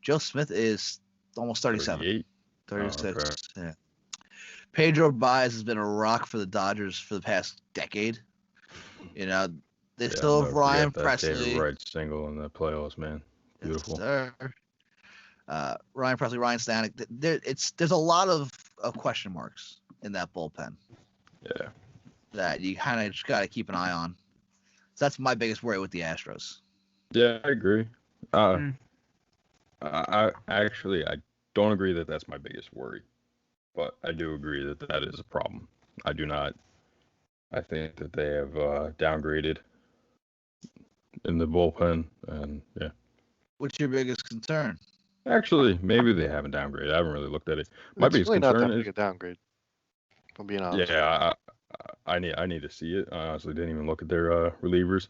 Joe Smith is almost 37. 36. Oh, okay. Yeah. Pedro Baez has been a rock for the Dodgers for the past decade. They still have Ryan Presley. David Wright single in the playoffs, man. Beautiful. Yes, Ryan Presley, Ryan Stanek. There's a lot of question marks in that bullpen. Yeah. that you kind of just got to keep an eye on. So that's my biggest worry with the Astros. Yeah, I agree. I don't agree that that's my biggest worry, but I do agree that that is a problem. I think that they have downgraded in the bullpen, and yeah. What's your biggest concern? Actually, maybe they haven't downgraded. I haven't really looked at it. My It's biggest really not concern that is, big a downgrade. If I'm being honest. yeah, I need to see it. I honestly didn't even look at their relievers.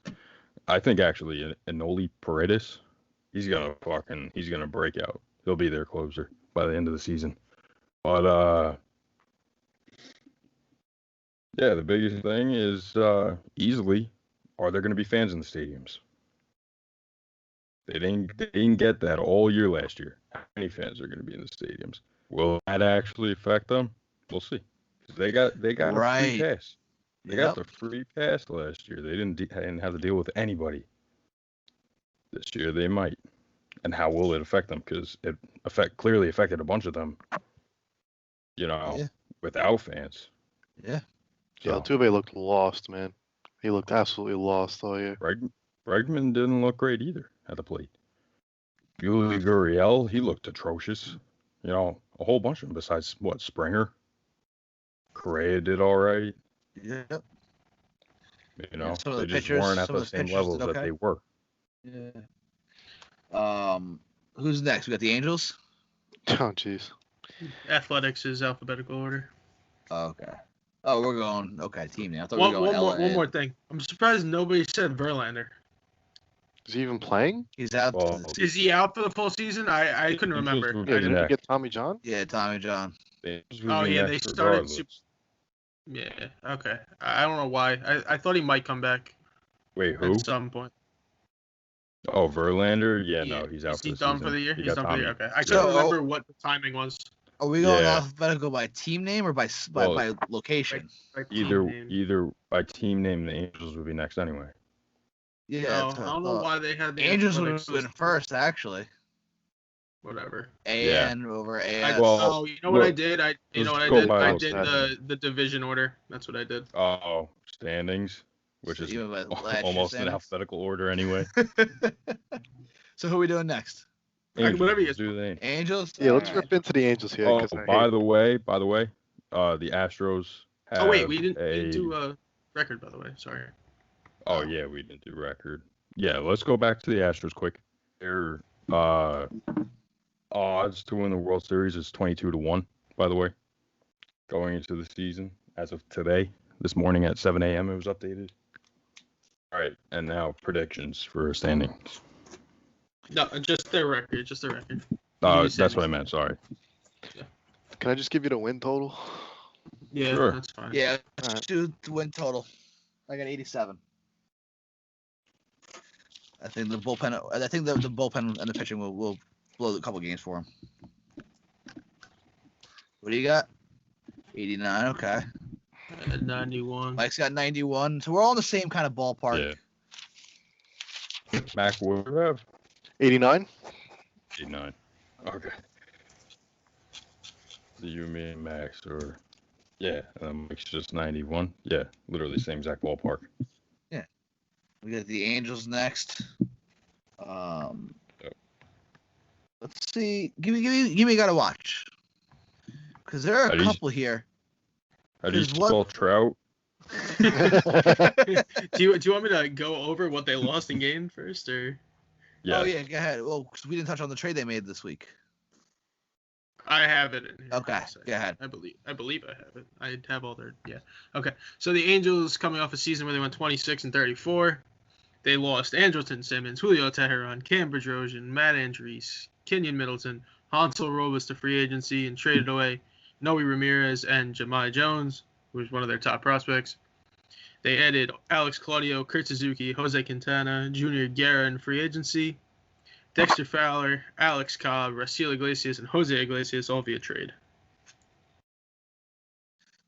I think actually 𝒂𝒂𝒅𝒊𝒏𝒈, he's gonna break out. He'll be their closer by the end of the season. But yeah, the biggest thing is easily, are there gonna be fans in the stadiums? They didn't get that all year last year. How many fans are gonna be in the stadiums? Will that actually affect them? We'll see. 'Cause they got a free Right. pass. They got the free pass last year. They didn't have to deal with anybody. This year they might. And how will it affect them? Because it clearly affected a bunch of them, Yeah. without fans. Yeah. Yeah, So, Altuve looked lost, man. He looked absolutely lost all year. Bregman didn't look great either at the plate. Yuli Gurriel, he looked atrocious. A whole bunch of them besides, Springer. Correa did all right. Yep. They some of the just pitchers- weren't at some the of the same pitchers levels did that okay. they were. Yeah. Who's next? We got the Angels. Oh, jeez. Athletics is alphabetical order. Okay. Oh, we're going team now. I thought we were going One LA. more thing. I'm surprised nobody said Verlander. Is he even playing? He's out. Well, Is he out for the full season? I couldn't remember. Angels Yeah, would be didn't he next. get Tommy John? Yeah, Tommy John. The Angels would Oh, be yeah, next they started regardless. Yeah. Okay. I don't know why. I thought he might come back Wait, who? at some point. Oh, Verlander? Yeah, no, he's out Is for he the done season. for the year? He He's got done for the year. Tommy. Okay. I So- couldn't remember what the timing was. Are we going Yeah. alphabetical by team name or by location? Like team name. Either by team name, the Angels would be next anyway. Yeah. No, that's I what don't know thought. why they had the Angels would Athletics have been listed. first, actually. Whatever. AN over AS. Well, You know what I look, did? I let's go by I like did that. the division order. That's what I did. Oh, standings, which So is you went by last year's almost in standings? alphabetical order anyway. So who are we doing next? Angels, whatever you let's do the name. Angels. Yeah, let's Alright. rip into the Angels here. Oh, 'Cause I by hate- the way, the Astros have Oh wait, we didn't do a record, by the way. Sorry. Oh yeah, we didn't do record. Yeah, let's go back to the Astros quick. Their odds to win the World Series is 22-1, by the way, going into the season as of today. This morning at 7 a.m. it was updated. All right, and now predictions for standings. No, just their record. Just their record. That's what I meant. Sorry. Can I just give you the win total? Yeah, Sure. that's fine. Yeah, let's Alright. do the win total. I got 87. I think the bullpen. I think the bullpen and the pitching will blow a couple games for him. What do you got? 89. Okay. At 91. Mike's got 91. So we're all in the same kind of ballpark. Yeah. Mac, what do you have? 89? 89. Okay. So you, me, and Max, or yeah, Mike's just 91. Yeah, literally same exact ballpark. We got the Angels next. Let's see. Give me. Got to watch. Because there are How a do you- couple here. How do you 'Cause what- spell Trout? do you want me to go over what they lost in game first, or? Yeah. Oh yeah, go ahead. Well, 'cause we didn't touch on the trade they made this week. I have it in here. Okay, So go ahead. I believe I have it. I have all their Okay. So the Angels coming off a season where they went 26-34. They lost Andrelton Simmons, Julio Teheran, Cam Bedrosian, Matt Andrees, Kenyon Middleton, Hansel Robles to free agency, and traded away Noe Ramirez and Jahmai Jones, who was one of their top prospects. They added Alex Claudio, Kurt Suzuki, Jose Quintana, Junior Guerra in free agency, Dexter Fowler, Alex Cobb, Raciel Iglesias, and Jose Iglesias all via trade.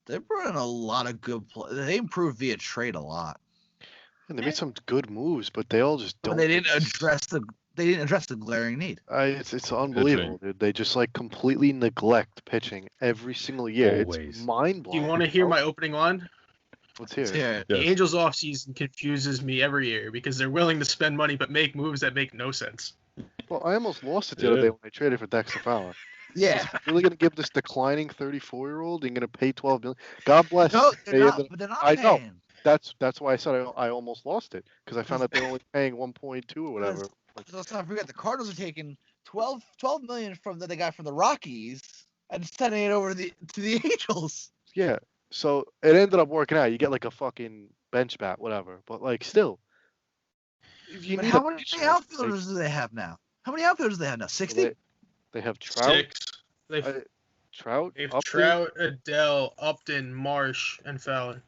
They brought in a lot of good play. They improved via trade a lot. And they made some good moves, but they all just But don't. they didn't address the glaring need. It's unbelievable, dude. They just like completely neglect pitching every single year. Always. It's mind Do blowing. you want to hear my opening line? Let's hear it. Yeah. The Yes. Angels offseason confuses me every year because they're willing to spend money but make moves that make no sense. Well, I almost lost it the other Yeah. day when I traded for Dexter Fowler. Yeah. Really gonna give this declining 34-year-old and gonna pay $12 million? God bless. No, Hey, they're not. But they're not I know. paying. That's why I said I almost lost it, because I found out they're only paying 1.2 or whatever. Let's not forget the Cardinals are taking $12 million that they got from the Rockies and sending it over to the Angels. Yeah. So it ended up working out. You get like a fucking bench bat, whatever. But like still, if you But need how a many pitcher, outfielders do they have now? How many outfielders do they have now? 60? they have Trout. 6. They've Trout. Upton. Trout, Adele, Upton, Marsh, and Fowler.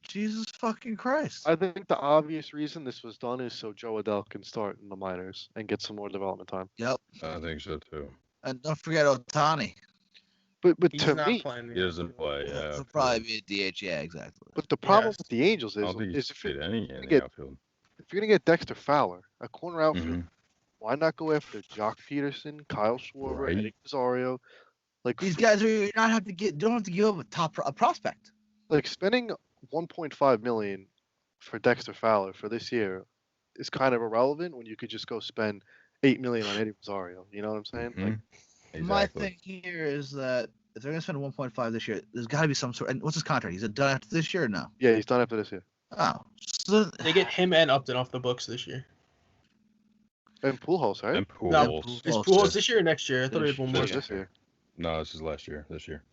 Jesus fucking Christ. I think the obvious reason this was done is so Joe Adele can start in the minors and get some more development time. Yep. I think so too. And don't forget Ohtani. But He's to not me, playing. He doesn't play. Yeah, He'll probably be a DH. Yeah, exactly. but the problem Yes. with the Angels I don't think he's is if played you're any in gonna the get outfield. Dexter Fowler, a corner outfield, Mhm. why not go after Jock Peterson, Kyle Schwarber, Right. Eddie Rosario? Like These guys don't have to give up a prospect. like spending 1.5 million for Dexter Fowler for this year is kind of irrelevant when you could just go spend 8 million on Eddie Rosario. You know what I'm saying? Like, Mhm. My Exactly. thing here is that if they're going to spend 1.5 this year, there's got to be some sort. And what's his contract? He's done after this year or no? yeah, he's done after this year. Oh, so They get him and Upton off the books this year. And Pujols, right? And No, Pujols. Is Pujols, Pujols this year or next year? I thought he had one more. This year. this year. No, this is last year. This year.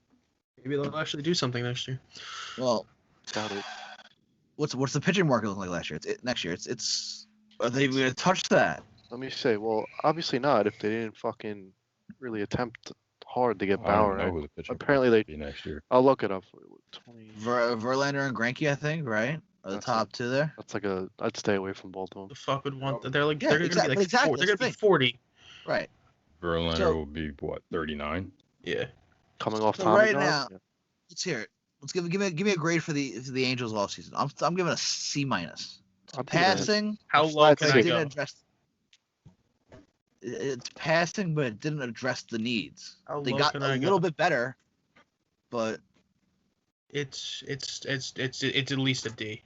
Maybe they'll actually do something next year. well, Doubt it. what's the pitching market looking like last year? Next year. It's are they going to touch that? Let me say, well, obviously not if they didn't fucking really attempt hard to get I Bauer. don't know who the pitcher Apparently they. be next year. I'll look it up for you. 20. Verlander and Greinke, I think, right? Are the That's top two there? That's like I'd stay away from both of them. The fuck would want that? They're like Yeah, they're gonna exactly, be like exactly, four, they're that's gonna the be 40. Right. Verlander So- will be what, 39? Yeah. Coming off So Tommy right John? now- Yeah. Let's hear it. Let's give me a grade for the Angels all season. I'm giving a C minus. I'm giving it a- Passing, How A low flat can but I it six. go? didn't address. It's passing, but it didn't address the needs. How They low got can a I go? little bit better, but It's at least a D.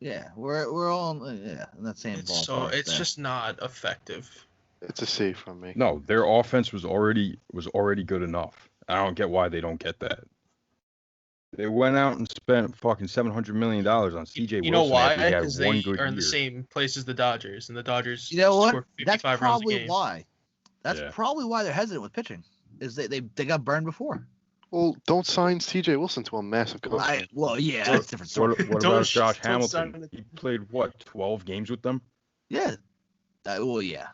yeah, we're all in that same It's ballpark. it's there. just not effective. It's a C from me. No, their offense was already good enough. I don't get why they don't get that. They went out and spent fucking $700 million on C.J. You know Wilson why? after he Because had one they good are in the year. same place as the Dodgers, and the Dodgers You know what? score That's 55 runs a probably game. why. That's Yeah. probably why they're hesitant with pitching. Is they got burned before. Well, don't sign C.J. Wilson to a massive contract. Yeah, What- that's a different story. What Don't about sh- Josh don't sign Hamilton? him. He played what, 12 games with them? Yeah. Yeah.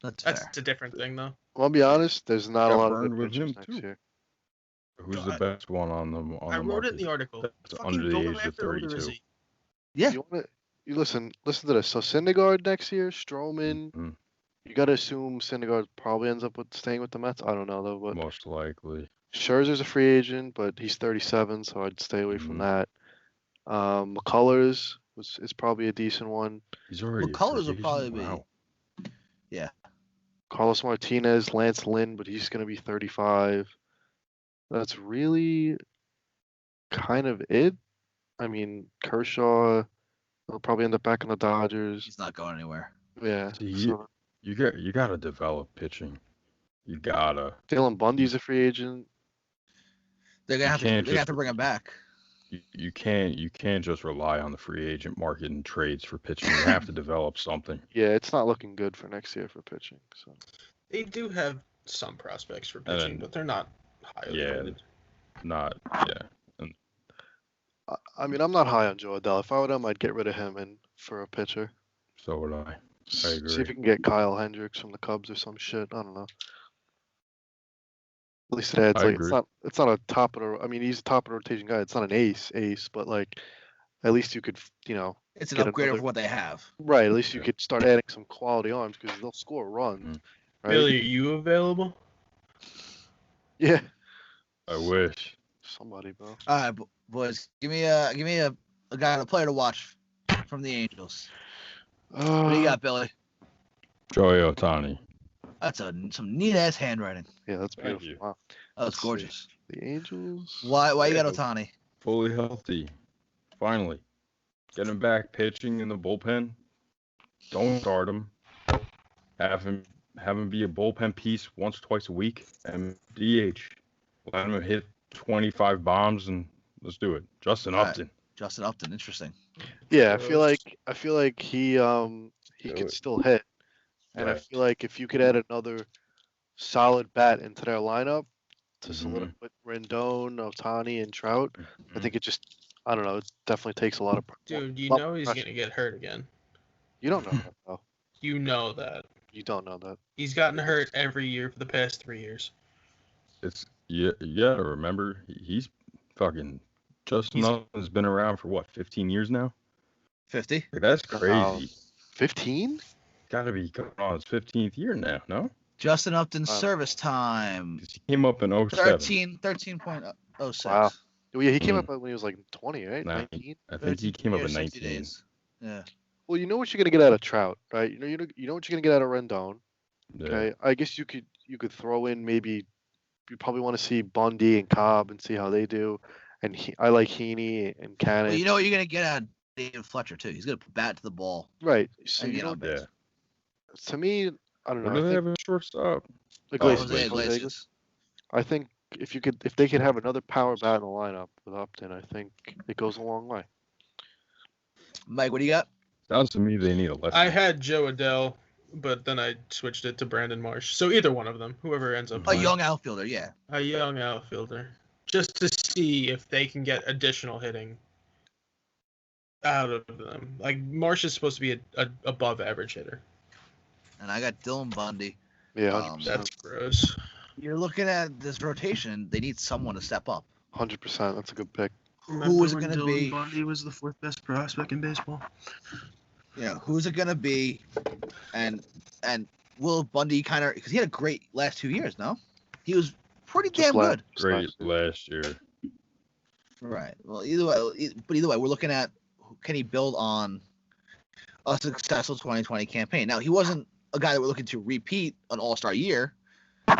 That's That's fair. a different thing, though. Well, I'll be honest, there's not a Got lot of burned good with pitchers him, next too. year. Who's the best one on them? I wrote it in the article. That's Fucking under the go age of after 32. Odorizzi. Yeah. You listen to this. So Syndergaard next year, Stroman. Mhm. You got to assume Syndergaard probably ends up staying with the Mets. I don't know though, but Most likely. Scherzer's a free agent, but he's 37, so I'd stay away from that. McCullers is probably a decent one. He's already a McCullers free will probably agent? be. Wow. Carlos Martinez, Lance Lynn, but he's going to be 35. That's really kind of it. I mean, Kershaw will probably end up back in the Dodgers. He's not going anywhere. Yeah. See, So You gotta develop pitching. You gotta. Dylan Bundy's a free agent. They're gonna You have to. can't They have just- to bring him back. You can't just rely on the free agent market and trades for pitching. You have to develop something. Yeah, it's not looking good for next year for pitching. So They do have some prospects for And pitching, then- but they're not highly Yeah. rated. Not yeah. I mean, I'm not high on Joe Adele. If I were him, I'd get rid of him and for a pitcher. So would I. See agree. if you can get Kyle Hendricks from the Cubs or some shit. I don't know. At least it adds I like agree. it's not a top of the. I mean, he's a top of the rotation guy. It's not an ace, but like at least you could It's an Get upgrade another- of what they have. right. At least you Yeah. could start adding some quality arms because they'll score runs. Right? Billy, are you available? Yeah. I wish. Somebody, bro. All right, boys, give me a guy, a player to watch from the Angels. What do you got, Billy? Joey Ohtani. That's some neat ass handwriting. Yeah, that's Thank beautiful. you. Wow. That was Let's see. gorgeous. The Angels. Why you got Yeah. Ohtani? Fully healthy. Finally. Get him back pitching in the bullpen. Don't start him. Have him be a bullpen piece once, twice a week. And DH. Let him hit 25 bombs and let's do it. Justin All right. Upton. Justin Upton, interesting. Yeah, I feel like he Do can it. still hit, and I Right. feel like if you could add another solid bat into their lineup to Mhm. solidify with Rendon, Ohtani, and Trout, I think it just, I don't know, it definitely takes a lot of. Dude, you lot know more he's pressure. gonna get hurt again. You don't know that though. You know that. You don't know that. He's gotten hurt every year for the past 3 years. It's you gotta remember he's fucking Justin Upton's been around for what 15 years now. 50. Like, that's Wow. crazy. 15? Gotta be coming on his 15th year now. No, Justin Upton's Wow. service time 'cause he came up in 07. 13.06. Wow. Well, yeah, he came Mm. up when he was like 20, right? 19. I think he came up in 60 19. days. Yeah. Well, you know what you're gonna get out of Trout, right? You know what you're gonna get out of Rendon. Yeah. Okay, I guess you could throw in maybe you probably want to see Bundy and Cobb and see how they do, and I like Heaney and Cannon. Well, you know what you're gonna get out of David Fletcher too. He's gonna bat to the ball. Right. So And, you you know, know, Yeah. to me, I don't know. What do I they think have a shortstop? Iglesias, Jose Iglesias. Iglesias. I think if they could have another power bat in the lineup with Upton, I think it goes a long way. Mike, what do you got? Sounds to me they need a lefty. I had Joe Adele, but then I switched it to Brandon Marsh. So either one of them, whoever ends up A playing. young outfielder, yeah. A young outfielder, just to see if they can get additional hitting out of them. Like Marsh is supposed to be a above average hitter. And I got Dylan Bundy. Yeah, Um, 100%. That's gross. You're looking at this rotation. They need someone to step up. 100%. That's a good pick. Who is it when gonna Dylan be? Bundy was the fourth best prospect in baseball. You know, who's it gonna be? And will Bundy kind of, because he had a great last 2 years, no? He was pretty Just damn last- good. Great last year. Right. Well, either way, we're looking at can he build on a successful 2020 campaign. Now, he wasn't a guy that we're looking to repeat an All-Star year.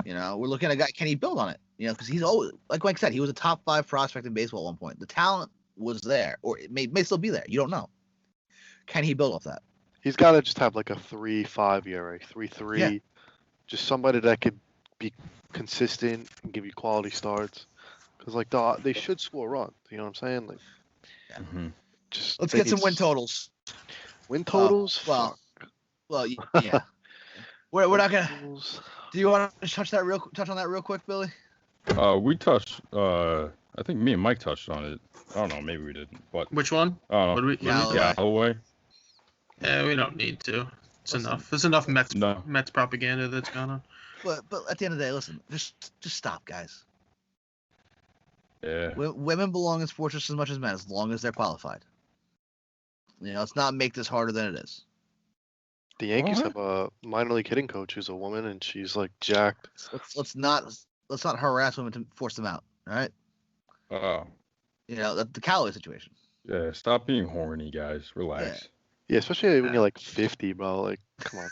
You know, we're looking at a guy, can he build on it? You know, because he's always, like Mike said, he was a top 5 prospect in baseball at one point. The talent was there, or it may still be there. You don't know. Can he build off that? He's got to just have like a 3.5 ERA, 3.3. Yeah. Just somebody that could be consistent and give you quality starts. Because like they should score runs. You know what I'm saying? Like, Mhm. just Let's they get some need win totals. Win totals. well, Fuck. Well, yeah. We're not gonna. Totals. Do you want to touch on that real quick, Billy? We touched. I think me and Mike touched on it. I don't know. Maybe we didn't. But Which one? I don't What know. do we? Galloway. Galloway. Yeah, we don't need to. It's Listen. enough. There's enough Mets No. Mets propaganda that's gone on. But at the end of the day, listen, just stop, guys. Yeah. Women belong in sports just as much as men, as long as they're qualified. You know, let's not make this harder than it is. The Yankees What? have a minor league hitting coach who's a woman, and she's like jacked. Let's not harass women to force them out. All right. Oh. You know, the Callaway situation. Yeah. Stop being horny, guys. Relax. Yeah, especially when you're like 50, bro. Like, come on,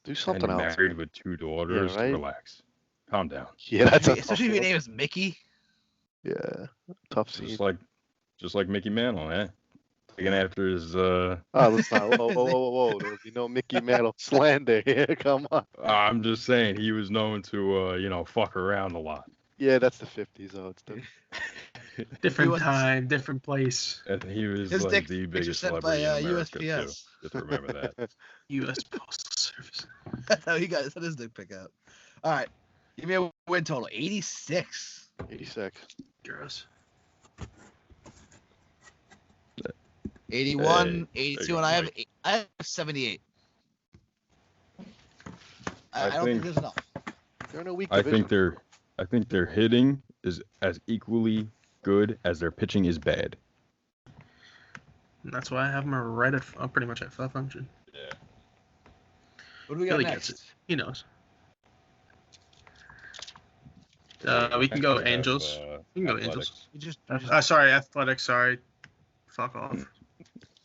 do And something you're else. married with 2 daughters. right? Relax. Calm down. Yeah, that's a Especially if tough your one. name is Mickey. Yeah, tough scene. Just like Mickey Mantle, eh? Taking after his. Oh, let's not. Whoa. There'll be no Mickey Mantle slander here. Come on. I'm just saying he was known to fuck around a lot. Yeah, that's the 50s, though. It's the Different was- time, different place. And he was His like dick the picture biggest sent by celebrity in America too. USPS. Just remember that. U.S. Postal Service. That's how he got his dick pick out. All right. Give me a win total. 86. 86. Gross. 81, Hey, 82, there you and go, I have 78. I I don't think think- there's enough. They're in a weak I division. think their hitting is as equally good as their pitching is bad. And that's why I have them right at pretty much at 500. What do we got Billy next? gets it. He knows. We can go Angels. We can go Angels. We just Sorry, Athletics. Sorry. Fuck off.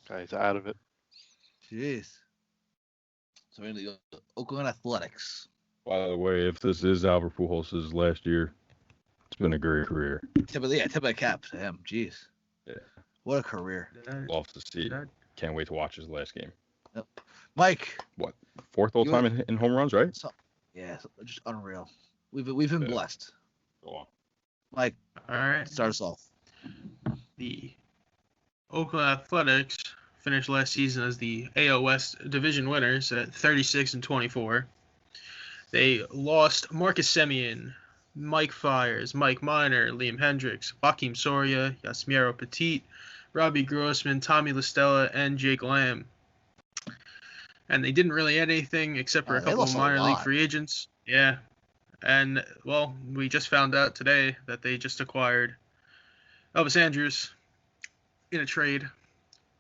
Guys, out of it. jeez. So we're gonna go Oakland Athletics. By the way, if this is Albert Pujols' last year, it's been a great career. Tip of the cap to him. Jeez. Yeah. What a career. Love to see it. Can't wait to watch his last game. Mike. 4th all You time want- in home runs, right? Yeah, just unreal. We've been Yeah. blessed. Go on. Mike, All right. start us off. The Oakland Athletics finished last season as the AL West division winners at 36-24. They lost Marcus Semien, Mike Fiers, Mike Minor, Liam Hendricks, Joakim Soria, Yasmiro Petit, Robbie Grossman, Tommy LaStella, and Jake Lamb. And they didn't really add anything except for a couple of minor league free agents. Yeah. And, well, we just found out today that they just acquired Elvis Andrus in a trade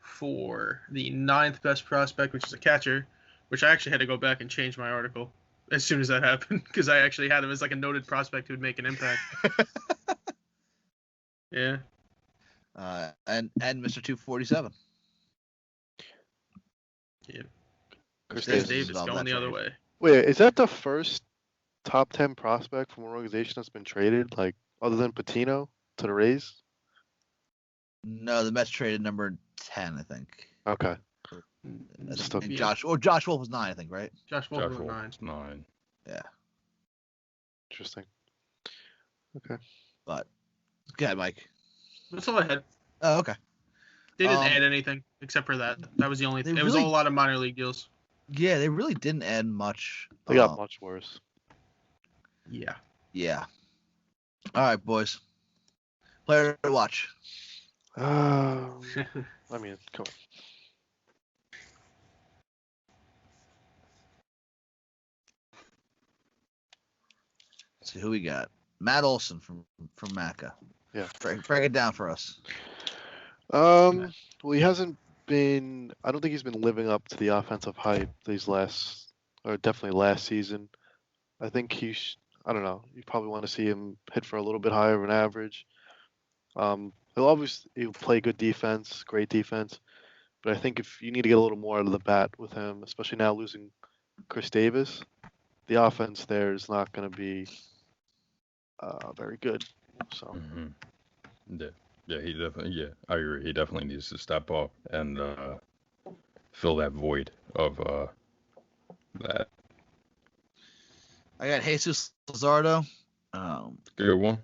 for the 9th best prospect, which is a catcher, which I actually had to go back and change my article as soon as that happened, because I actually had him as like a noted prospect who would make an impact. Yeah. And Mr. 247. Yeah. Chris Chris Davis. Davis going the other way. Wait, is that the first top 10 prospect from an organization that's been traded, like other than Patino, to the Rays? No, the Mets traded number 10, I think. Okay. And Josh Wolf was 9, I think, right? Josh Wolf was 9. 9. Yeah. Interesting. Okay. But go ahead, Mike. That's all I had. Oh, okay. They didn't add anything except for that. That was the only thing. It was a lot of minor league deals. Yeah, they really didn't add much. They got much worse. Yeah. Yeah. All right, boys. Player to watch. I mean, come on. Let's see who we got. Matt Olson from Macca. Yeah. Break it down for us. Well, he hasn't been. I don't think he's been living up to the offensive hype definitely last season. I think I don't know. You probably want to see him hit for a little bit higher of an average. He'll play good defense, great defense, but I think if you need to get a little more out of the bat with him, especially now losing Chris Davis, the offense there is not going to be very good. So. Mm-hmm. Yeah, he definitely. Yeah, I agree. He definitely needs to step up and fill that void of that. I got Jesus Luzardo. Good one.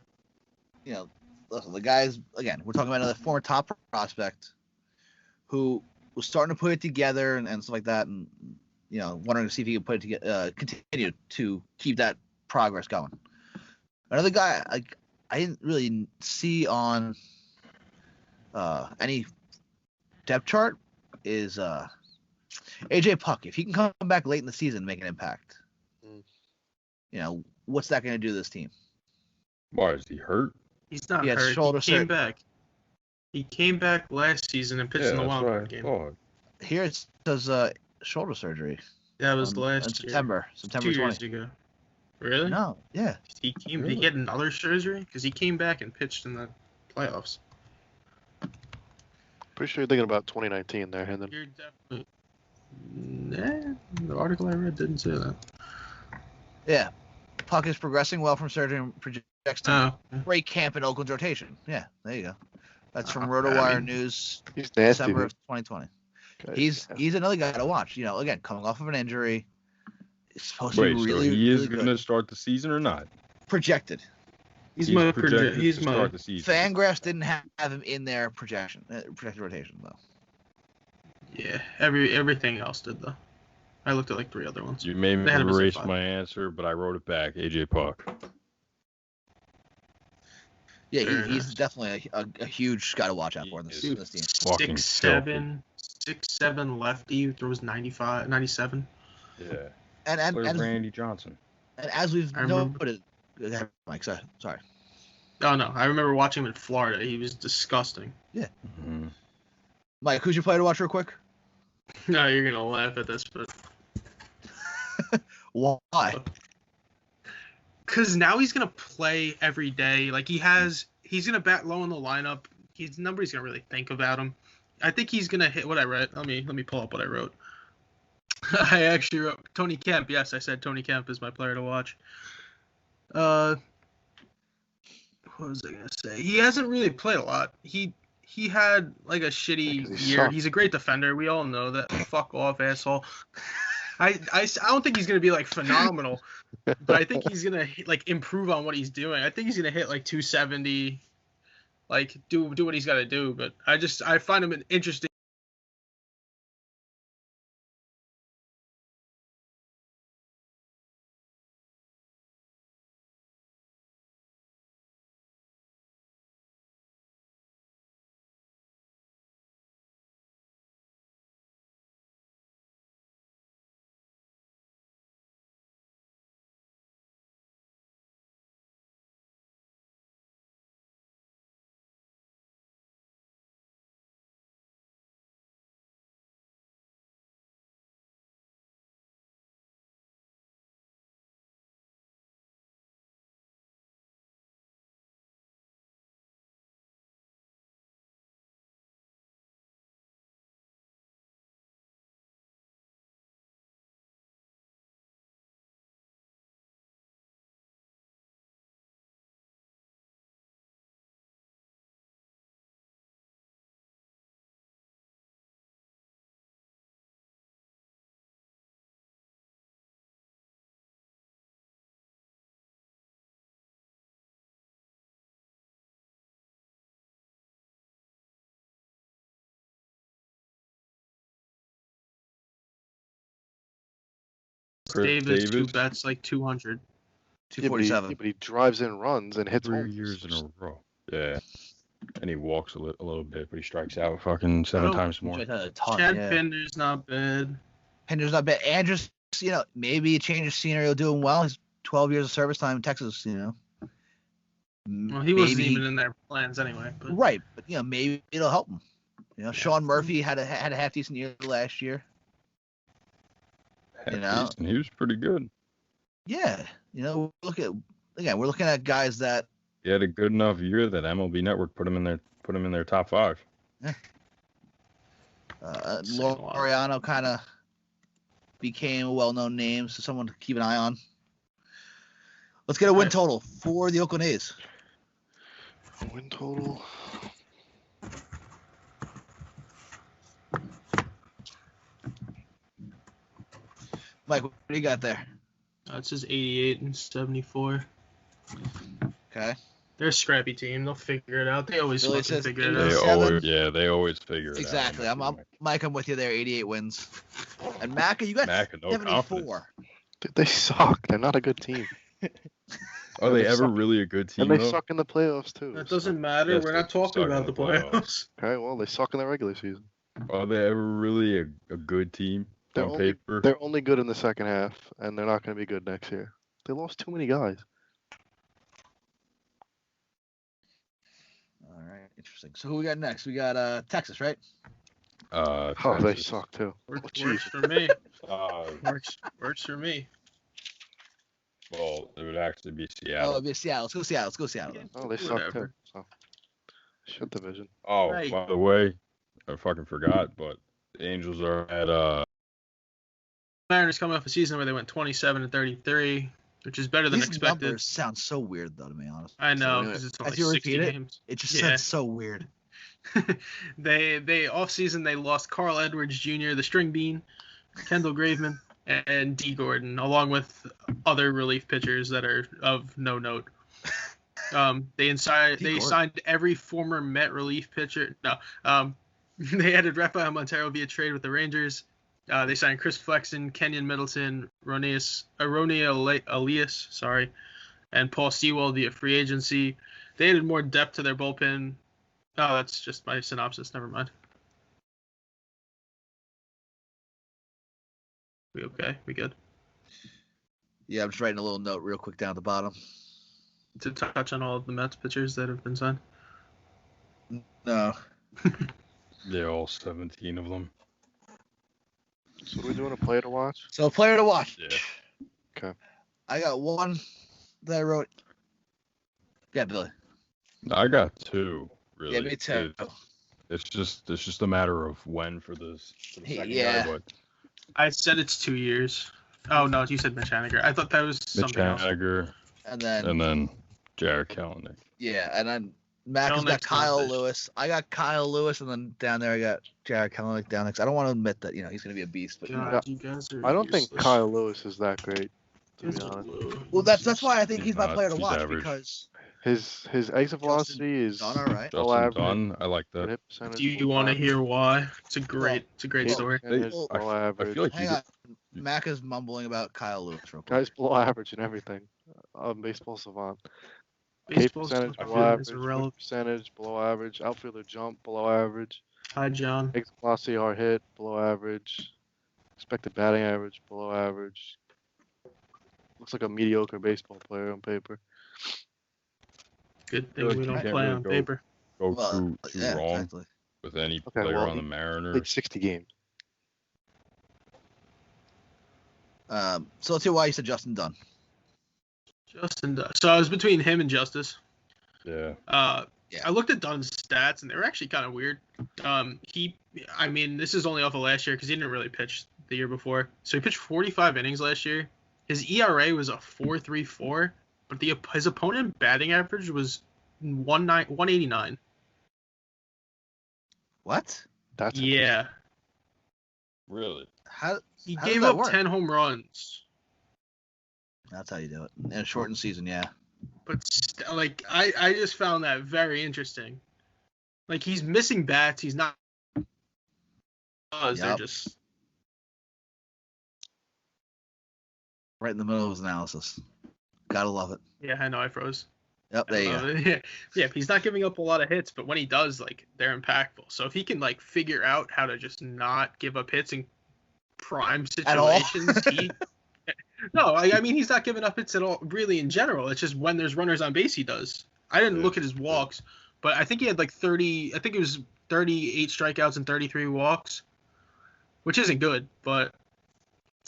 You know, listen, the guys, again, we're talking about another former top prospect who was starting to put it together and stuff like that, and you know, wondering to see if he could put it together, continue to keep that progress going. Another guy I didn't really see on any depth chart is AJ Puck. If he can come back late in the season and make an impact, you know, what's that going to do to this team? Why, is he hurt? He's not had hurt. shoulder He came back. He came back last season and pitched in the wild card game. Here it says shoulder surgery. That was last year. September 2 years ago. Really? No, yeah. He had another surgery because he came back and pitched in the playoffs. Pretty sure you're thinking about 2019 there, Hendon. You're definitely. Nah, the article I read didn't say that. Yeah. Puck is progressing well from surgery and projects to break camp in Oakland's rotation. Yeah, there you go. That's from RotoWire News, he's nasty, December of 2020. He's another guy to watch. You know, again, coming off of an injury. It's supposed to be really, so he is really going to start the season or not? Projected. He's my projected he's to my start the season. Fangraphs didn't have him in their projected rotation though. Yeah, everything else did though. I looked at like 3 other ones. You made me erase my answer, but I wrote it back. AJ Puck. Yeah, he's definitely a huge guy to watch out for in this team. 6'7" lefty who throws 95, 97. Yeah. And Randy Johnson. And as we've noted, Mike, sorry. Oh no, I remember watching him in Florida. He was disgusting. Yeah. Mm-hmm. Mike, who's your player to watch real quick? No, you're gonna laugh at this, but why? Because now he's gonna play every day. Like he's gonna bat low in the lineup. Nobody's gonna really think about him. I think he's gonna hit what I read. Let me pull up what I wrote. I actually wrote Tony Kemp. Yes, I said Tony Kemp is my player to watch. What was I gonna say? He hasn't really played a lot. He had like a shitty year. He's a great defender. We all know that. Fuck off, asshole. I don't think he's gonna be like phenomenal, but I think he's gonna like improve on what he's doing. I think he's gonna hit like 270, like do what he's got to do. But I find him an interesting. Davis 2 bets like 200. 247. But he drives in runs and hits 3 home. years in a row. Yeah. And he walks a little bit, but he strikes out fucking 7 times more. Chad Pinder's not bad. Pinder's not bad. Andrews, maybe a change of scenery, doing well. He's 12 years of service time in Texas, Well, he wasn't even in their plans anyway. But. Right, but maybe it'll help him. Sean Murphy had a half decent year last year. He was pretty good. Yeah, we're looking at guys that he had a good enough year that MLB Network put him in their top 5. Yeah. Laureano kind of became a well-known name, so someone to keep an eye on. Let's get a win total for the Oakland A's. Win total. Mike, what do you got there? It says 88 and 74. Okay. They're a scrappy team. They'll figure it out. They always figure it out. They always figure it out. Exactly. Mike, I'm with you there. 88 wins. And Macca, you got 74. They suck. They're not a good team. Are they ever really a good team? And they suck in the playoffs too. That doesn't matter. Yes, we're not talking about the playoffs. Okay, well, they suck in the regular season. Are they ever really a good team on paper? They're only good in the second half, and they're not going to be good next year. They lost too many guys. All right, interesting. So who we got next? We got Texas, right? Texas. They suck too. Works for me. Works for me. Well, it would actually be Seattle. Oh, it'd be Seattle. Let's go Seattle. Yeah, oh, they suck too. So. Shit division. Oh, right. By the way, I fucking forgot, but the Angels are at Mariners coming off a season where they went 27-33, which is better than expected. These numbers sound so weird, though, to be honest. I know, because it's only 60 games. It just sounds so weird. They off season they lost Carl Edwards Jr., the string bean, Kendall Graveman, and D. Gordon, along with other relief pitchers that are of no note. They signed every former Met relief pitcher. No, they added Rafael Montero via trade with the Rangers. They signed Chris Flexen, Kenyon Middleton, Aronia Elias, and Paul Sewell via free agency. They added more depth to their bullpen. Oh, that's just my synopsis. Never mind. We okay? We good? Yeah, I'm just writing a little note real quick down at the bottom. To touch on all of the Mets pitchers that have been signed? No. Yeah, all 17 of them. So what are we doing? A player to watch? So a player to watch. Yeah. Okay. I got one that I wrote. Yeah, Billy. I got 2. Really. Yeah, me too. It's just a matter of when for the second guy, but I said it's 2 years. Oh no, you said Mitch Haniger. I thought that was something else. Mitch Haniger, and then Jared Kelenic. Yeah, and then Mac has got Kelenic, Kyle not Lewis. I got Kyle Lewis, and then down there I got Jared Kelenic down next. I don't want to admit that he's going to be a beast, but God, you guys are I don't think useless. Kyle Lewis is that great, to be He's honest. blue. well, that's why I think he's my not. player to He's watch average. because His exit velocity is Dunn, all right. below Justin average. Dunn, I like Good that. hit percentage, Do you below want to average. hear why? It's a great Hit story. percentage, Well, below I average. feel like Hang he's on, Mac is mumbling about Kyle Lewis real quick. Guy's below average in everything. Baseball savant. Hit Baseball's percentage I below feel average. is Whip irrelevant. percentage below average. Outfielder jump below average. Hi, John. Exit velocity, hard hit below average. Expected batting average below average. Looks like a mediocre baseball player on paper. Good feel thing like we you don't can't play really on go- paper. go Well, too yeah, wrong exactly. with any Okay, player well, on the Played Mariners. 60 games. So let's hear why you said Justin Dunn. Justin. So I was between him and Justice. Yeah. Yeah. I looked at Dunn's stats and they were actually kind of weird. This is only off of last year because he didn't really pitch the year before. So he pitched 45 innings last year. His ERA was a 4.34, but his opponent batting average was 189. What? That's Yeah, Really? How he How does gave that up work? 10 home runs. That's how you do it. In a shortened season, yeah. But I just found that very interesting. Like he's missing bats. He's not. They're Yep. just Right in the middle of his analysis. Gotta love it. yeah. I know I froze. Yep, there you go. Yeah, he's not giving up a lot of hits, but when he does, they're impactful. So if he can figure out how to just not give up hits in prime At all? situations, no, I mean he's not giving up hits at all. Really, in general, it's just when there's runners on base, he does. I didn't look at his walks, but I think he had 30. I think it was 38 strikeouts and 33 walks, which isn't good, but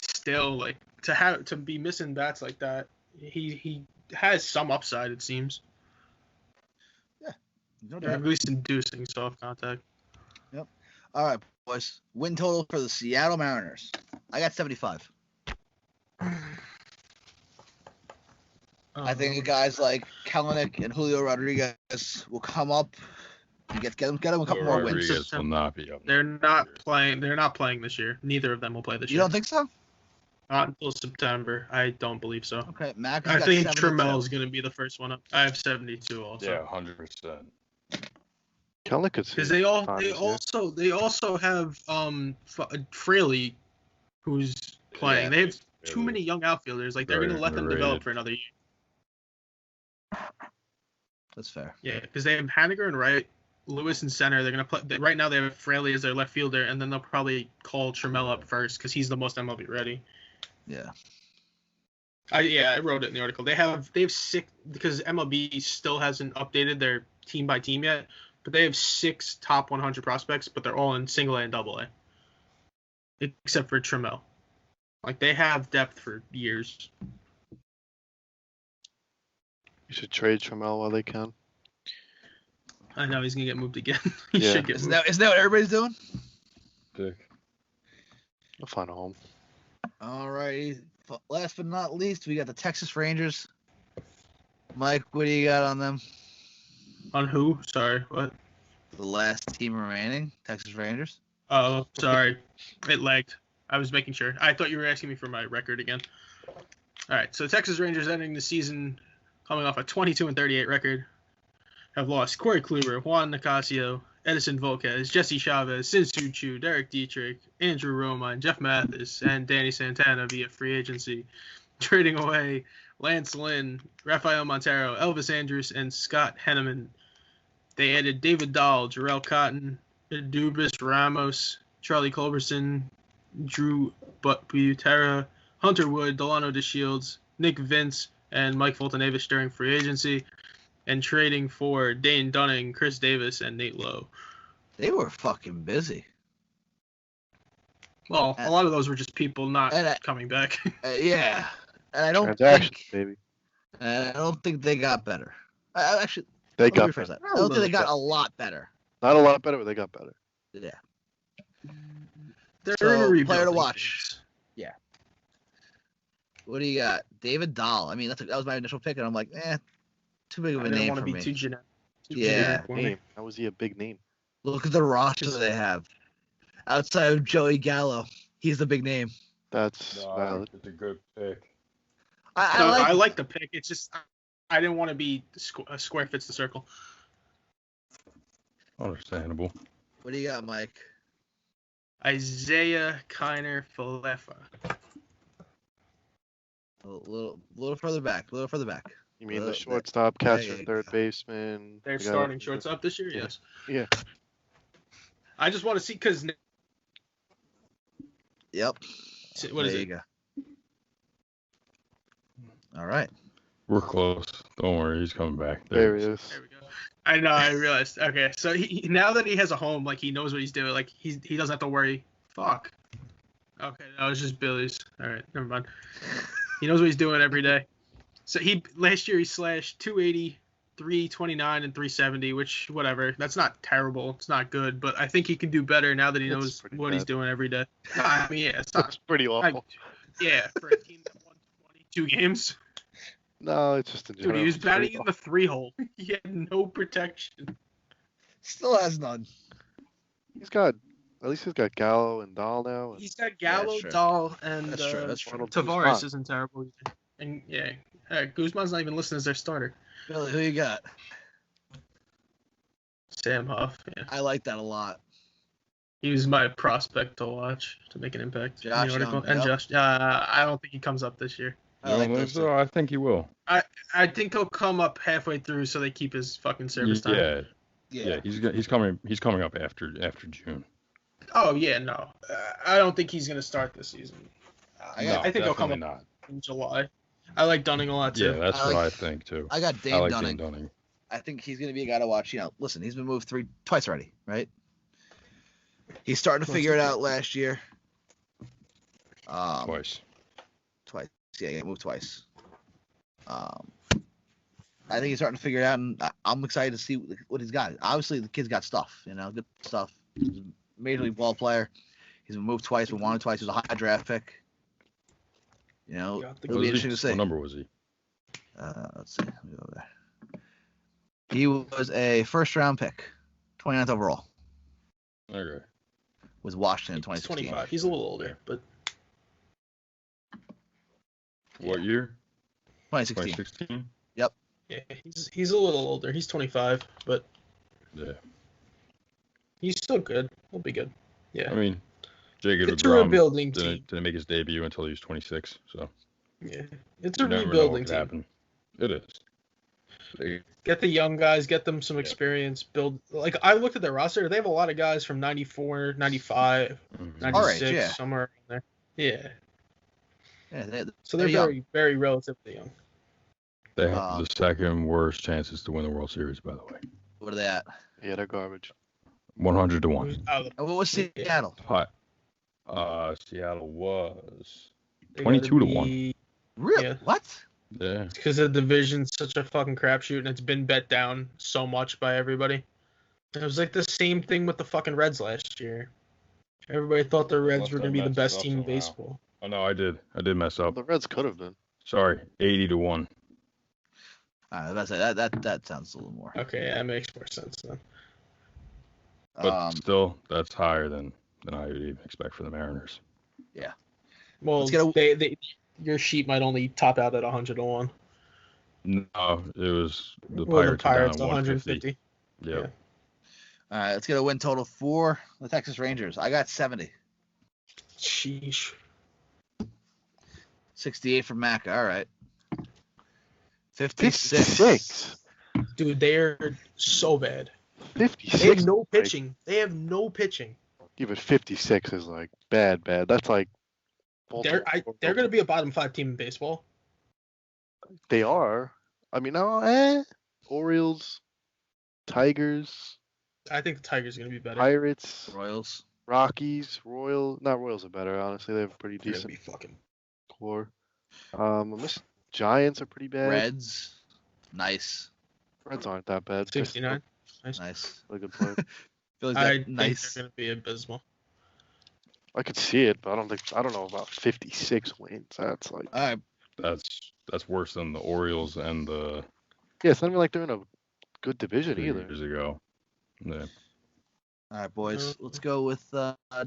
still, to be missing bats like that, he has some upside, it seems. No Or doubt. at least inducing soft contact. All right, boys. Win total for the Seattle Mariners. I got 75. I think guys like Kelenic and Julio Rodriguez will come up and get them a couple more wins. Rodriguez will not be up. They're not playing. They're not playing this year. Neither of them will play this You year. don't think so? Not until September. I don't believe so. Okay, Mac has I got think 72. Tramel's going to be the first one up. I have 72 also. Yeah, 100%. Kelenic could Because see they time this year. also have Fraley, who's playing. Yeah, They have too Fraley. many young outfielders. They're going to Very let them develop underrated. for another year. That's fair. Yeah, because they have Haniger and right, Lewis in center. They're going to play. Right now they have Fraley as their left fielder, and then they'll probably call Tramel up first because he's the most MLB ready. Yeah. I wrote it in the article. They have 6 because MLB still hasn't updated their team by team yet, but they have 6 top 100 prospects, but they're all in single A and double A, except for Trammell. They have depth for years. You should trade Trammell while they can. I know he's gonna get moved again. He Yeah. should get Isn't moved. that what everybody's doing? Dick. I'll find a home. All right. Last but not least, we got the Texas Rangers. Mike, what do you got on them? On who? Sorry, what? The last team remaining, Texas Rangers. Oh, sorry, it lagged. I was making sure. I thought you were asking me for my record again. All right, so Texas Rangers ending the season coming off a 22-38 record have lost Corey Kluber, Juan Nicasio, Edison Volquez, Jesse Chavez, Shin-Soo Choo, Derek Dietrich, Andrew Romine, Jeff Mathis, and Danny Santana via free agency, trading away Lance Lynn, Rafael Montero, Elvis Andrus, and Scott Henneman. They added David Dahl, Jarrell Cotton, Dubas Ramos, Charlie Culberson, Drew Butera, Hunter Wood, Delano DeShields, Nick Vince, and Mike Fulton-Avis during free agency, and trading for Dane Dunning, Chris Davis, and Nate Lowe. They were fucking busy. Well, a lot of those were just people not coming back. Yeah, and I don't Transactions, think baby. I don't think they got better. Actually, They let me got rephrase better. that. I don't think they got a lot better. Not a lot better, but they got better. Yeah. They're So, in a rebuilding player to watch. phase. What do you got? David Dahl. I mean, that was my initial pick, and I'm like, too big of I a didn't name want for to be me. too generic. Yeah. Name. How was he a big name? Look at the roster they have. Outside of Joey Gallo, he's the big name. That's valid. It's a good pick. I like the pick. It's just I didn't want to be a square fits the circle. Understandable. What do you got, Mike? 𝒂𝒂𝒅𝒊𝒂𝒅. A little further back. You mean the shortstop, catcher, yeah. third baseman? They're starting shortstop this year, yes. Yeah. I just want to see because. Yep. What is there it? You go. All right. We're close. Don't worry, he's coming back. There he is. There we go. I know. I realized. Okay, so now that he has a home, like he knows what he's doing. Like he doesn't have to worry. Fuck. Okay, that was just Billy's. All right, never mind. He knows what he's doing every day. So last year he slashed 280, 329, and 370, which whatever. That's not terrible. It's not good, but I think he can do better now that he knows what he's doing every day. I mean, yeah, it's not. That's pretty awful. Yeah, for a team that won 22 games. No, it's just a Dude, he was batting in the 3-hole. He had no protection. Still has none. At least he's got Gallo and Dahl now. He's got Gallo, that's true. Dahl, and That's true. Tavares isn't terrible either. And yeah, Guzman's not even listed as their starter. Billy, who you got? Sam Huff, yeah. I like that a lot. He was my prospect to watch to make an impact in the article. Young, And yep. Josh, I don't think he comes up this year. I like think those so? I think he will. I think he'll come up halfway through so they keep his fucking service time. Yeah. He's coming up after June. Oh yeah, no. I don't think he's gonna start this season. I think he'll come up not. in July. I like Dunning a lot too. Yeah, that's what I think too. I got I Dave like Dunning. Dave Dunning. I think he's going to be a guy to watch. Listen, he's been moved twice already, right? He's starting to figure it out last year. Twice. Yeah, he got moved twice. I think he's starting to figure it out, and I'm excited to see what he's got. Obviously, the kid's got stuff, good stuff. He's a major league ball player. He's been moved twice, been wanted twice. He was a high draft pick. It'll be interesting to see. What number was he? Let's see. Let me go over there. He was a first-round pick, 29th overall. Okay. Was Washington in He's 2016. 25. He's a little older, but What year? 2016. 2016. Yep. yeah, he's a little older. He's 25, but Yeah. he's still good. He'll be good. Yeah. I mean, Jacob It's a DeGrom rebuilding team. didn't make his debut until he was 26. So Yeah. It's a you never know rebuilding what could team. happen. It is. Get the young guys, get them some experience, build. Like, I looked at their roster. They have a lot of guys from 94, 95, Mhm. 96, All right, yeah. somewhere around there. Yeah. Yeah, So they're young. very, very relatively young. They have the second worst chances to win the World Series, by the way. What are they at? Yeah, they're garbage. 100 to 1. And what was Seattle? Hi. Seattle was They 22 to gotta 1. be- Really? Yeah. What? Yeah. Because the division's such a fucking crapshoot, and it's been bet down so much by everybody. It was like the same thing with the fucking Reds last year. Everybody thought the Reds Unless were I going to be the messed best up team in somehow. baseball. Oh no, I did mess up. The Reds could have been. Sorry, 80 to 1. I was about to say, that sounds a little more. Okay, that makes more sense then. But still, that's higher than I would even expect for the Mariners. Well, Let's get your sheet might only top out at 100 to 1. No, it was the Well, Pirates, are down 150. Yeah. Yeah. All right, let's get a win total for the Texas Rangers. I got 70. Sheesh. 68 for Macca. All right. 56. 56. Dude, they're so bad. 56. They have no pitching. They have no pitching. Even 56 is like bad. That's like. They're going to be a bottom 5 team in baseball. They are. I mean, Orioles, Tigers, I think the Tigers are going to be better. Pirates, Royals. Rockies, Royals are better, honestly. They have a pretty They're going to decent be fucking. core. Giants are pretty bad. Reds. Nice. Reds aren't that bad. 69. Nice. Really good play. Philly's I got think nice. they're going to be abysmal. I could see it, but I don't know about 56 wins. That's like. All right. That's worse than the Orioles and the. Yeah, it's not even like they're in a good division 2 either. years ago. Yeah. All right, boys. Let's go with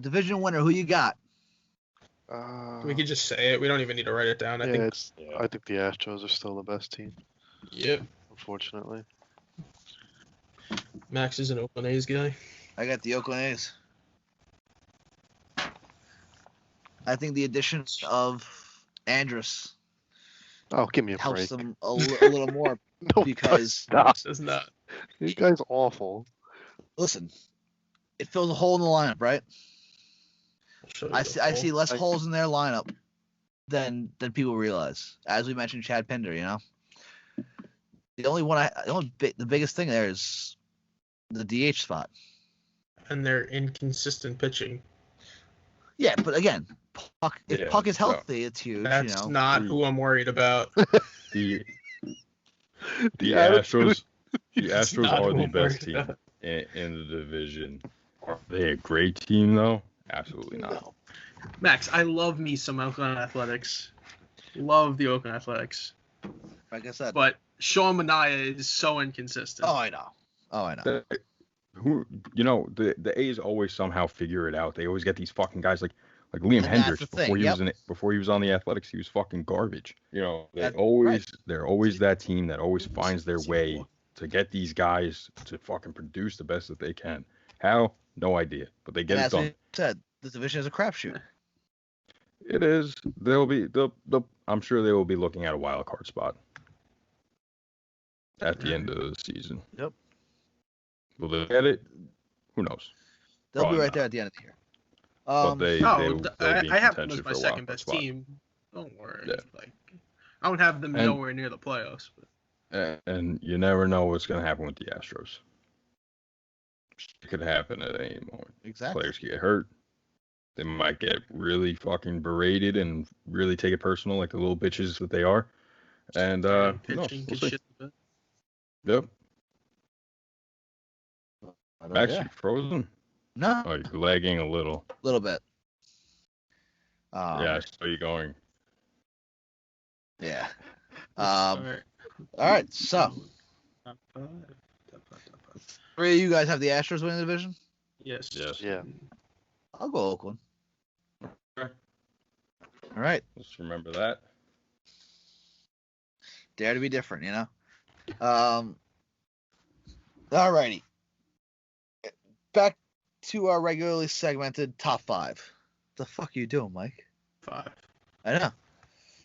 division winner. Who you got? We could just say it. We don't even need to write it down. I think. I think the Astros are still the best team. Yep. Unfortunately. Max is an Oakland A's guy. I got the Oakland A's. I think the addition of Andrus Oh, give me a helps break. them a little more No, because stop. Does not. You guys awful. listen, it fills a hole in the lineup, right? I see less holes in their lineup than people realize. As we mentioned, Chad Pinder, you know. The biggest thing there is the DH spot. And their inconsistent pitching. Yeah, but again, if Puck is healthy, it's huge. That's you know. not who I'm worried about. The Astros. The Astros not are who the I'm best worried team about. in the division. Are they a great team though? Absolutely not. No. Max, I love me some Oakland Athletics. Love the Oakland Athletics. Like I said. But Sean Manaea is so inconsistent. Oh, I know. The A's always somehow figure it out. They always get these fucking guys like Liam And Hendricks that's the thing, before he was on the Athletics, he was fucking garbage. You know, they're Right. always that team that always finds their way to get these guys to fucking produce the best that they can. How? No idea, but they get And it as done. we said, the division is a crapshoot. It is. I'm sure they will be looking at a wild card spot at the end of the season. Yep. Will they get it? Who knows? They'll Probably be right not. there at the end of the year. But they'll be in I have them contention as my for a second wild card best spot. team. Don't worry. Yeah. Like, I don't have them And- nowhere near the playoffs. But And you never know what's going to happen with the Astros. It could happen at any moment. Exactly. Players get hurt. They might get really fucking berated and really take it personal, like the little bitches that they are. And who knows? pitching We'll can see. shit the bed. Yep. Max, Yeah. you frozen? No, Oh, you're lagging a little. a little bit. Yeah, I saw you going. Yeah. All All right. right. So, Top five. 3 of you guys have the Astros winning the division. Yes. Yes. Yeah. I'll go Oakland. Okay. All right. Let's remember that. Dare to be different, you know. All righty. Back to our regularly segmented top 5. The fuck are you doing, Mike? 5. I know.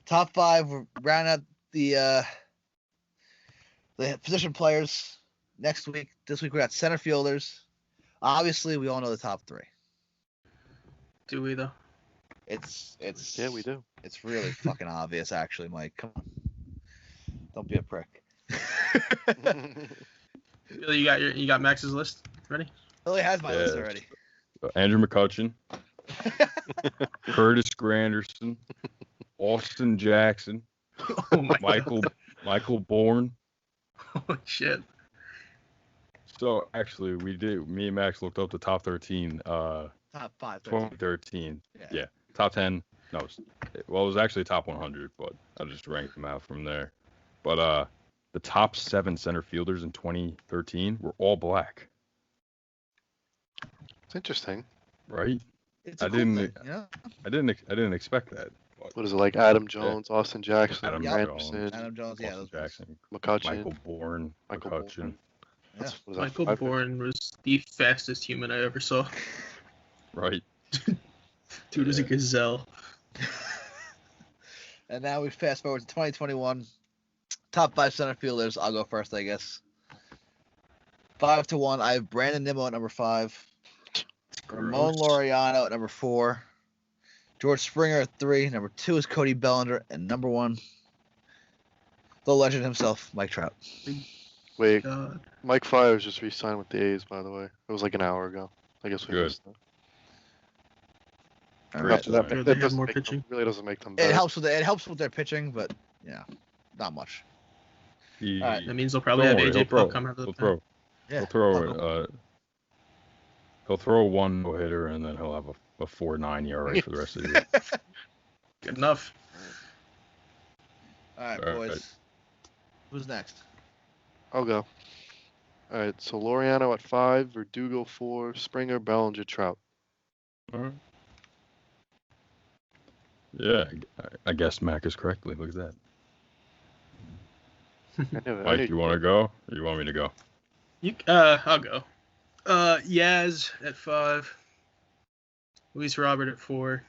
Top 5. We're rounding out the position players next week. This week we got center fielders. Obviously, we all know the top 3. Do we though? It's Yeah, we do. It's really fucking obvious, actually, Mike. Come on, don't be a prick. Billy, you got Max's list ready? Billy has my list Yeah. already. Andrew McCutchen, Curtis Granderson, Austin Jackson, Oh my Michael Bourne. God. Holy shit. So actually, me and Max looked up the top 13, Top 5. 2013. Yeah. Yeah, top 10. No, it was actually top 100, but I just ranked them out from there. But the top 7 center fielders in 2013 were all black, It's interesting. right? It's a I cool didn't- thing, you know? I didn't expect that. But What is it, like Adam Jones, Austin Jackson, Adam Anderson, Adam Jones, yeah. Austin those Jackson, McCutchen? Michael Bourne, Michael McCutchen. Bourne. Yeah. What is that, Michael 5? Bourne was the fastest human I ever saw. Right. Dude is a gazelle. And now we fast forward to 2021. Top 5 center fielders. I'll go first, I guess. 5-1. I have Brandon Nimmo at number 5. Ramon Gross. Laureano at number 4. George Springer at 3. Number 2 is Cody Bellinger. And number 1, the legend himself, Mike Trout. Wait, God. Mike Fiers just re-signed with the A's, by the way. It was like an hour ago. I guess we Good. missed that. All Great. right. So That, Good, that they have doesn't more make them- pitching. really doesn't make them It better. helps with their pitching, but not much. He, All right, That means they'll probably Don't have worry, AJ he'll throw. Puck come out of the He'll pen. throw. Yeah. He'll throw. He'll throw one no hitter, and then he'll have a 4.9 ERA for the rest of the year. Good enough. All right, All boys. right. Who's next? I'll go. All right, so Laureano at 5, Verdugo 4, Springer, Bellinger, Trout. All right. Yeah, I guessed Mac is correctly. Look at that. I knew it. Mike, you want to go, or you want me to go? I'll go. Yaz at 5. Luis Robert at 4.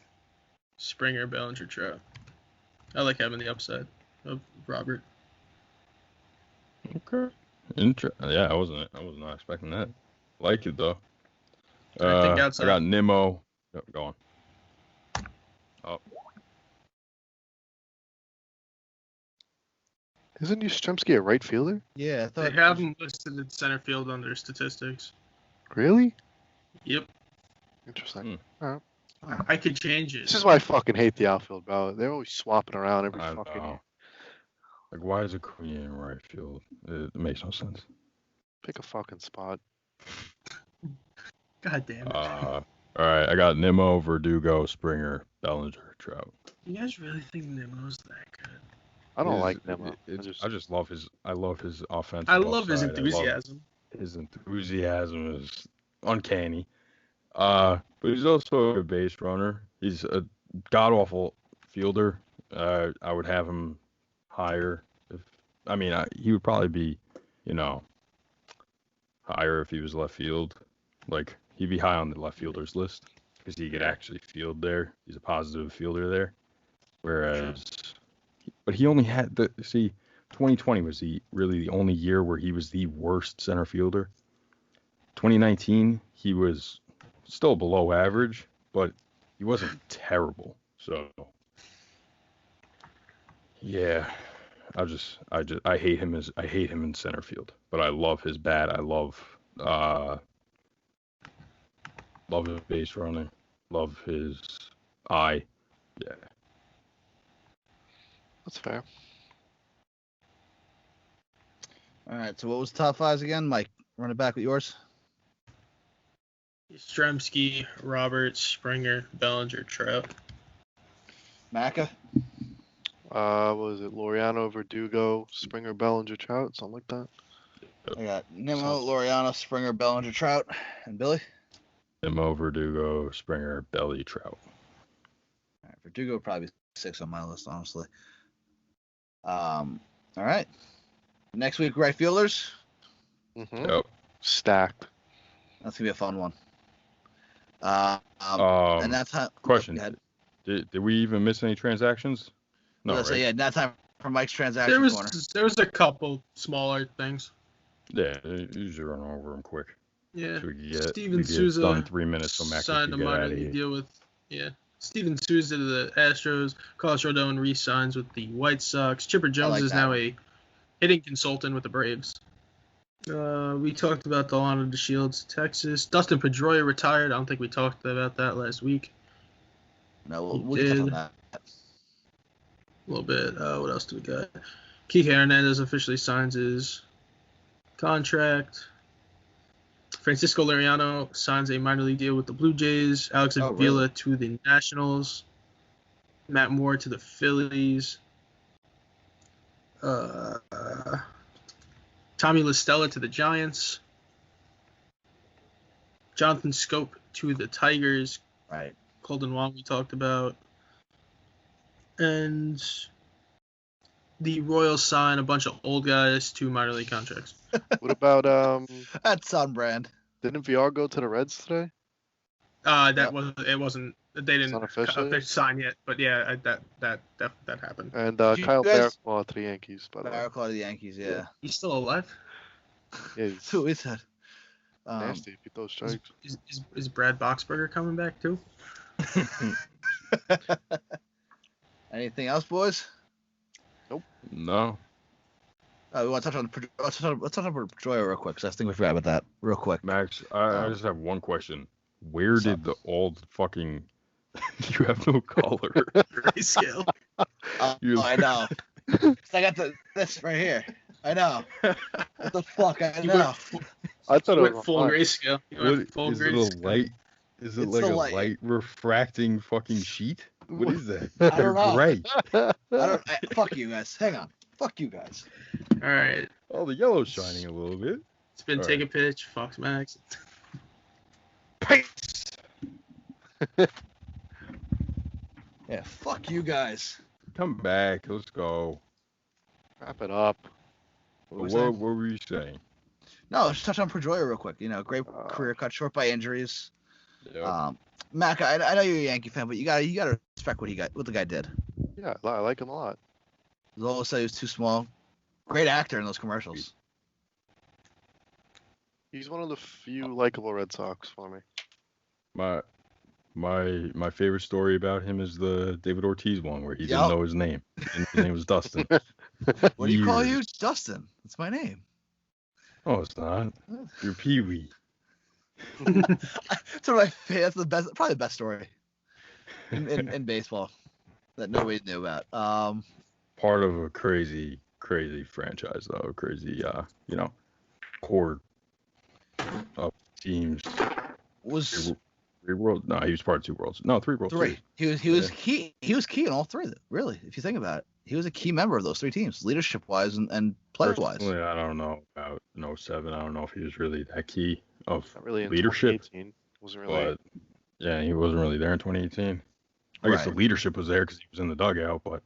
Springer, Bellinger, Trout. I like having the upside of Robert. Okay. Yeah, I was not expecting that. Like it though. I think I outside. got Nimmo. Go on. Oh, Isn't Yastrzemski a right fielder? Yeah, I They thought. have him listed at center field on their statistics. Really? Yep. Interesting. I could change it. This is why I fucking hate the outfield, bro. They're always swapping around every I fucking know. year. Like, why is Acuna in right field? It makes no sense. Pick a fucking spot. God damn it. All right, I got Nimmo, Verdugo, Springer, Bellinger, Trout. You guys really think Nemo's that good? I don't like Nimmo. I just love his. I love his offensive. I love his upside. enthusiasm. His enthusiasm is uncanny. But he's also a good base runner. He's a god awful fielder. I would have him higher. He would probably be, higher if he was left field. Like, he'd be high on the left fielders list because he could actually field there. He's a positive fielder there. Whereas, but he only had 2020 was really the only year where he was the worst center fielder. 2019, he was still below average, but he wasn't terrible. So, yeah, I hate him in center field, but I love his bat. I love his base running, love his eye. Yeah. That's fair. All right. So what was top fives again, Mike? Run it back with yours. Yastrzemski, Robert, Springer, Bellinger, Trout. Macca. What was it? Laureano, Verdugo, Springer, Bellinger, Trout, something like that. I got Nimmo, Laureano, Springer, Bellinger, Trout, and Billy. Nimmo, Verdugo, Springer, Belly, Trout. All right, Verdugo would probably be 6 on my list, honestly. All right. Next week, right fielders. Mm-hmm. Yep. Stacked. That's gonna be a fun one. And that's how. Question. Did we even miss any transactions? No, right? So yeah, that time for Mike's transaction corner. There was a couple smaller things. Yeah, usually run over them quick. Yeah. So we get Steven done Souza in 3 minutes, so Mac signed a can get out minor of league here. deal with Steven Souza to the Astros. Carlos Rodon re-signs with the White Sox. Chipper Jones is now a hitting consultant with the Braves. We talked about Delano DeShields, Texas. Dustin Pedroia retired. I don't think we talked about that last week. No, we'll get on that. A little bit. What else do we got? Kike Hernandez officially signs his contract. Francisco Liriano signs a minor league deal with the Blue Jays. Alex Avila to the Nationals. Matt Moore to the Phillies. Tommy LaStella to the Giants. Jonathan Scope to the Tigers. Right. Colton Wong we talked about. And the Royals sign a bunch of old guys to minor league contracts. What about That's on brand. Didn't VR go to the Reds today? It wasn't. They didn't officially sign yet, but yeah, that happened. And Did you Kyle guys- Barraclough to the Yankees, by the way. Barraclough to the Yankees, yeah. He's still alive. Yeah, he's Who is that? nasty if he throws strikes. Is Brad Boxberger coming back too? Anything else, boys? No. We want to touch on Pedroia real quick, because I think we forgot about that real quick. Max, I just have one question. Where did the old fucking... You have no color. Grayscale. I know. 'Cause I got this right here. I know. What the fuck? I know. I thought it Went was full fine. grayscale. Is it a light? Is it It's like the a light. light refracting fucking sheet? What is that? I They're don't know. gray. Fuck you guys. Hang on. Fuck you guys. All right. Oh, the yellow's shining a little bit. It's been All Take right. a Pitch, Fox Max. Peace. Yeah, fuck you guys. Come back. Let's go. Wrap it up. What were we What saying? were you saying? No, just touch on Pedroia real quick. You know, great Uh, career cut short by injuries. Yep. Mac, I know you're a Yankee fan, but you gotta respect what the guy did. Yeah, I like him a lot. Zola said he was too small. Great actor in those commercials. He's one of the few likable Red Sox for me. My favorite story about him is the David Ortiz one where he Yup. didn't know his name. His name was Dustin. What do you call you? Years. Dustin. That's my name. Oh, it's not. You're Pee-wee. That's one of my that's probably the best story in baseball that nobody knew about. Part of a crazy franchise though. Crazy, core of teams. Was Three worlds? No, he was part of 2 worlds. No, 3 worlds. three. He was key. He was key in all three. Really, if you think about it, he was a key member of those 3 teams, leadership wise and player wise. Personally, I don't know about 07. I don't know if he was really that key of Not really in leadership. 2018. Wasn't really. But yeah, he wasn't really there in 2018. I guess the Right. leadership was there because he was in the dugout, but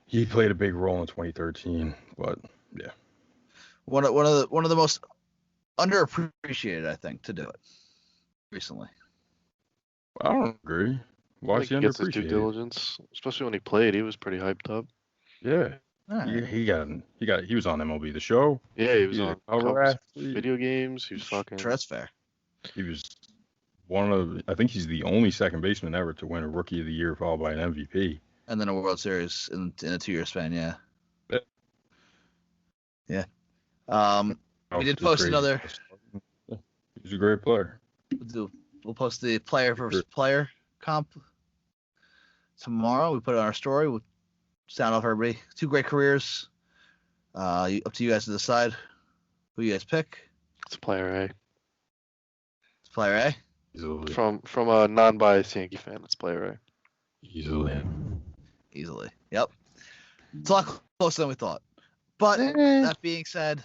he played a big role in 2013. But yeah, One of the most underappreciated, I think, to do it recently. I don't agree. Why I is think he he gets his due underappreciated? diligence, especially when he played. He was pretty hyped up. Yeah, All right. he was on MLB The Show. Yeah, he was He's a on cover covers of athlete. video games. He was fucking. Sure, that's fair. He was I think he's the only second baseman ever to win a Rookie of the Year followed by an MVP. And then a World Series in a 2-year span. Yeah. Yeah. Yeah. Oh, We did it's post crazy. another. Yeah, he's a great player. We'll post the player versus player comp tomorrow. We put it on our story. We'll sound off everybody. 2 great careers. Up to you guys to decide who you guys pick. It's player A. It's player A. Easily. From a non-biased Yankee fan, it's player A. Easily. Yep. It's a lot closer than we thought. But that being said,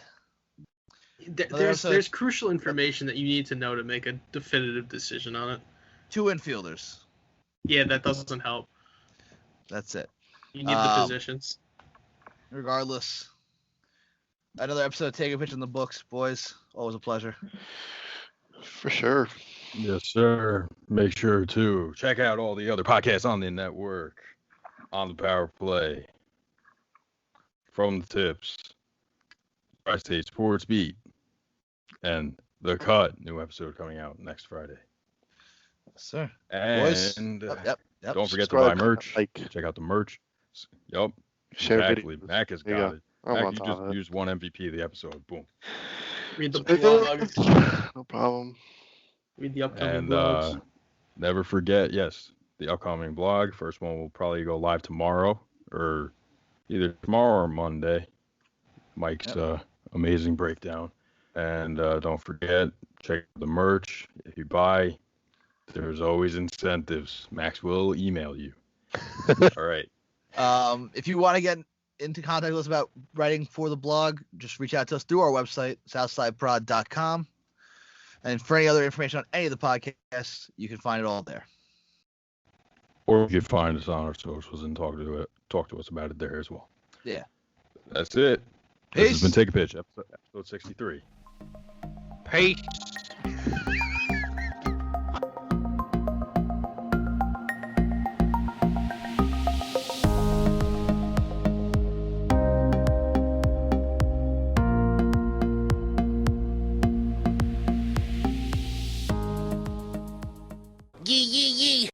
There's crucial information that you need to know to make a definitive decision on it. 2 infielders. Yeah, that doesn't help. That's it. You need the positions. Regardless, another episode of Take a Pitch in the books, boys. Always a pleasure. For sure. Yes, sir. Make sure to check out all the other podcasts on the network, on the Power Play, From the Tips, Tri-State Sports Beat, and The Cut. New episode coming out next Friday. Yes, sir. And Yep. don't forget to buy Subscribe, merch. like, Check out the merch. Yup. share Exactly. videos. Mac has There you got go. it. I'm Mac, on you top just of it. used one MVP of the episode. Boom. Read the blog. No problem. Read the upcoming And blogs. never forget, yes, the upcoming blog. First one will probably go live tomorrow, or either tomorrow or Monday. Mike's amazing breakdown. And don't forget, check out the merch. If you buy, there's always incentives. Max will email you. All right. If you want to get into contact with us about writing for the blog, just reach out to us through our website, 𝒂𝒂𝒅𝒄𝒉.com. And for any other information on any of the podcasts, you can find it all there. Or you can find us on our socials and talk to us about it there as well. Yeah. That's it. Peace. This has been Take a Pitch, episode 63. Peace. Yee yee yee.